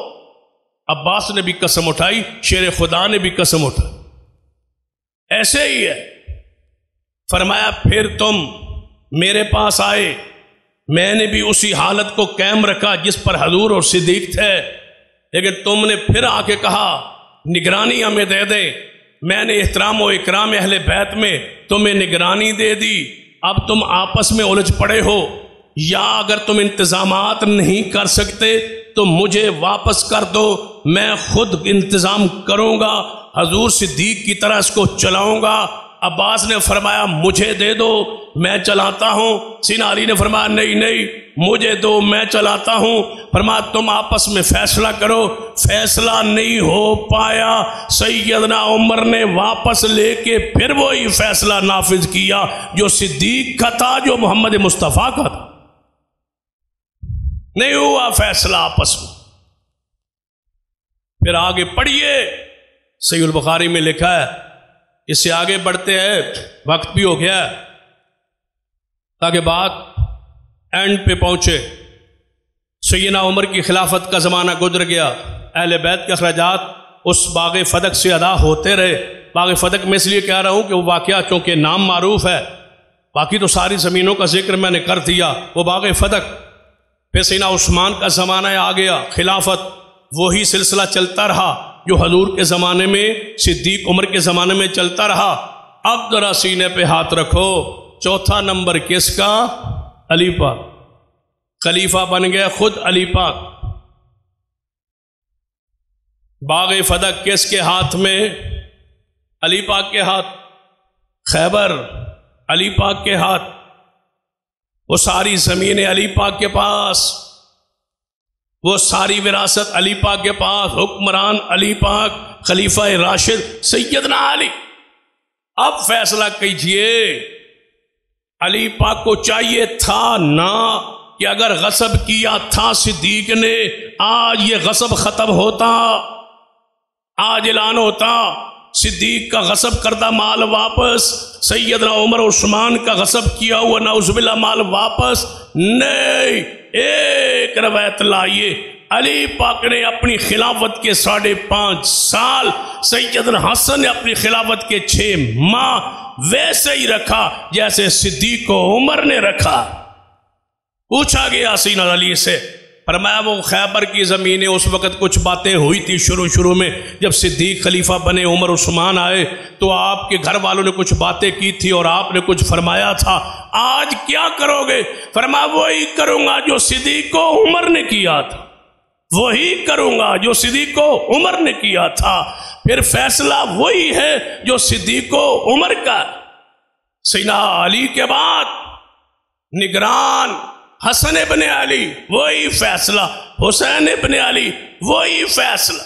عباس نے بھی قسم اٹھائی، شیر خدا نے بھی قسم اٹھائی، ایسے ہی ہے۔ فرمایا پھر تم میرے پاس آئے، میں نے بھی اسی حالت کو قائم رکھا جس پر حضور اور صدیق تھے، لیکن تم نے پھر آ کے کہا نگرانی ہمیں دے دے۔ میں نے احترام و اکرام اہل بیت میں تمہیں نگرانی دے دی، اب تم آپس میں الجھ پڑے ہو، یا اگر تم انتظامات نہیں کر سکتے تو مجھے واپس کر دو، میں خود انتظام کروں گا، حضور صدیق کی طرح اس کو چلاؤں گا۔ عباس نے فرمایا مجھے دے دو، میں چلاتا ہوں۔ سیدنا علی نے فرمایا نہیں نہیں مجھے دو، میں چلاتا ہوں۔ فرمایا تم آپس میں فیصلہ کرو، فیصلہ نہیں ہو پایا، سیدنا عمر نے واپس لے کے پھر وہی فیصلہ نافذ کیا جو صدیق کا تھا، جو محمد مصطفیٰ کا تھا۔ نہیں ہوا فیصلہ آپس میں۔ پھر آگے پڑھیے، صحیح البخاری میں لکھا ہے، اس سے آگے بڑھتے ہیں، وقت بھی ہو گیا ہے تاکہ بات اینڈ پہ پہنچے۔ سیدنا عمر کی خلافت کا زمانہ گزر گیا، اہل بیت کے اخراجات اس باغ فدق سے ادا ہوتے رہے۔ باغ فدق میں اس لیے کہہ رہا ہوں کہ وہ واقعہ چونکہ نام معروف ہے، باقی تو ساری زمینوں کا ذکر میں نے کر دیا۔ وہ باغ فدق، پھر سیدنا عثمان کا زمانہ آ گیا، خلافت، وہی سلسلہ چلتا رہا جو حضور کے زمانے میں، صدیق عمر کے زمانے میں چلتا رہا۔ اب ذرا سینے پہ ہاتھ رکھو، چوتھا نمبر کس کا؟ علی پاک۔ خلیفہ بن گیا خود علی پاک۔ باغ فدق کس کے ہاتھ میں؟ علی پاک کے ہاتھ۔ خیبر علی پاک کے ہاتھ۔ وہ ساری زمینیں علی پاک کے پاس، وہ ساری وراثت علی پاک کے پاس، حکمران علی پاک، خلیفہ راشد سیدنا علی۔ اب فیصلہ کیجئے، علی پاک کو چاہیے تھا نا کہ اگر غصب کیا تھا صدیق نے، آج یہ غصب ختم ہوتا، آج اعلان ہوتا صدیق کا غصب کردہ مال واپس، سیدنا عمر عثمان کا غصب کیا ہوا نعوذ باللہ مال واپس۔ نہیں، ایک روایت لائیے، علی پاک نے اپنی خلافت کے 5.5 سال، سیدنا حسن نے اپنی خلافت کے 6 ماہ ویسے ہی رکھا جیسے صدیق و عمر نے رکھا۔ پوچھا گیا سیدنا علی سے فرمایا وہ خیبر کی زمینیں اس وقت کچھ باتیں ہوئی تھی شروع میں، جب صدیق خلیفہ بنے، عمر عثمان آئے تو آپ کے گھر والوں نے کچھ باتیں کی تھی اور آپ نے کچھ فرمایا تھا، آج کیا کرو گے؟ فرمایا وہی کروں گا جو صدیق کو عمر نے کیا تھا، وہی کروں گا جو صدیق کو عمر نے کیا تھا۔ پھر فیصلہ وہی ہے جو صدیق کو عمر کا، سیدنا علی کے بعد نگران حسن ابن علی، وہی فیصلہ، حسین ابن علی، وہی فیصلہ،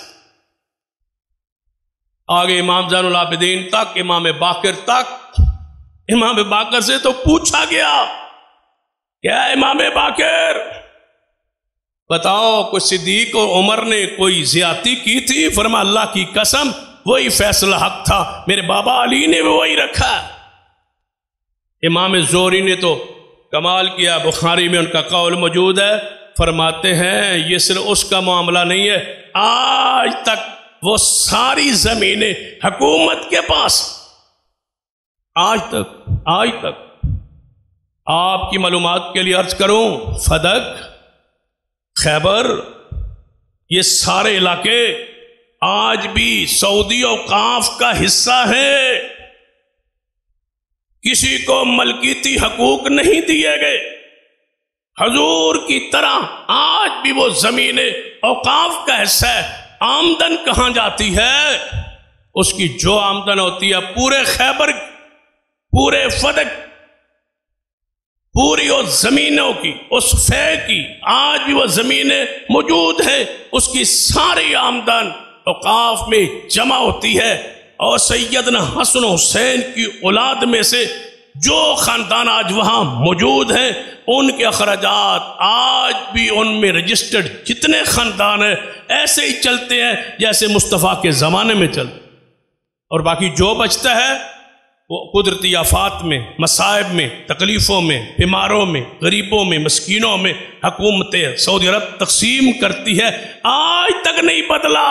آگے امام زین العابدین تک، امام باقر تک۔ امام باقر سے تو پوچھا گیا، کیا امام باقر بتاؤ کوئی صدیق اور عمر نے کوئی زیادتی کی تھی؟ فرمایا اللہ کی قسم وہی فیصلہ حق تھا، میرے بابا علی نے بھی وہی رکھا۔ امام زہری نے تو کمال کیا، بخاری میں ان کا قول موجود ہے، فرماتے ہیں یہ صرف اس کا معاملہ نہیں ہے، آج تک وہ ساری زمینیں حکومت کے پاس، آج تک آپ کی معلومات کے لیے عرض کروں، فدق، خیبر، یہ سارے علاقے آج بھی سعودی اوقاف کا حصہ ہیں، کسی کو ملکیتی حقوق نہیں دیے گئے، حضور کی طرح آج بھی وہ زمینیں اوقاف کا حصہ ہے۔ آمدن کہاں جاتی ہے؟ اس کی جو آمدن ہوتی ہے پورے خیبر، پورے فدق، پوری اس زمینوں کی، اس فے کی، آج بھی وہ زمینیں موجود ہیں، اس کی ساری آمدن اوقاف میں جمع ہوتی ہے، اور سیدنا حسن حسین کی اولاد میں سے جو خاندان آج وہاں موجود ہیں ان کے اخراجات آج بھی ان میں رجسٹرڈ جتنے خاندان ہیں ایسے ہی چلتے ہیں جیسے مصطفیٰ کے زمانے میں چلتے، اور باقی جو بچتا ہے وہ قدرتی آفات میں، مصائب میں، تکلیفوں میں، بیماروں میں، غریبوں میں، مسکینوں میں حکومت سعودی عرب تقسیم کرتی ہے۔ آج تک نہیں بدلا،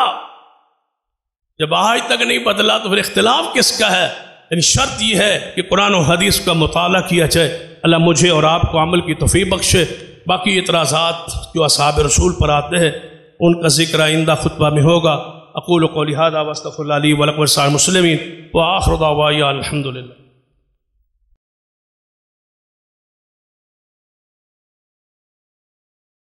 جب آج تک نہیں بدلا تو پھر اختلاف کس کا ہے؟ یعنی شرط یہ ہے کہ قرآن و حدیث کا مطالعہ کیا جائے۔ اللہ مجھے اور آپ کو عمل کی توفیق بخشے۔ باقی اعتراضات جو اصحاب رسول پر آتے ہیں ان کا ذکر آئندہ خطبہ میں ہوگا۔ اقول قولی ھذا واستغفر اللہ لی ولکم ولسائر المسلمین وآخر دعوانا الحمد للہ۔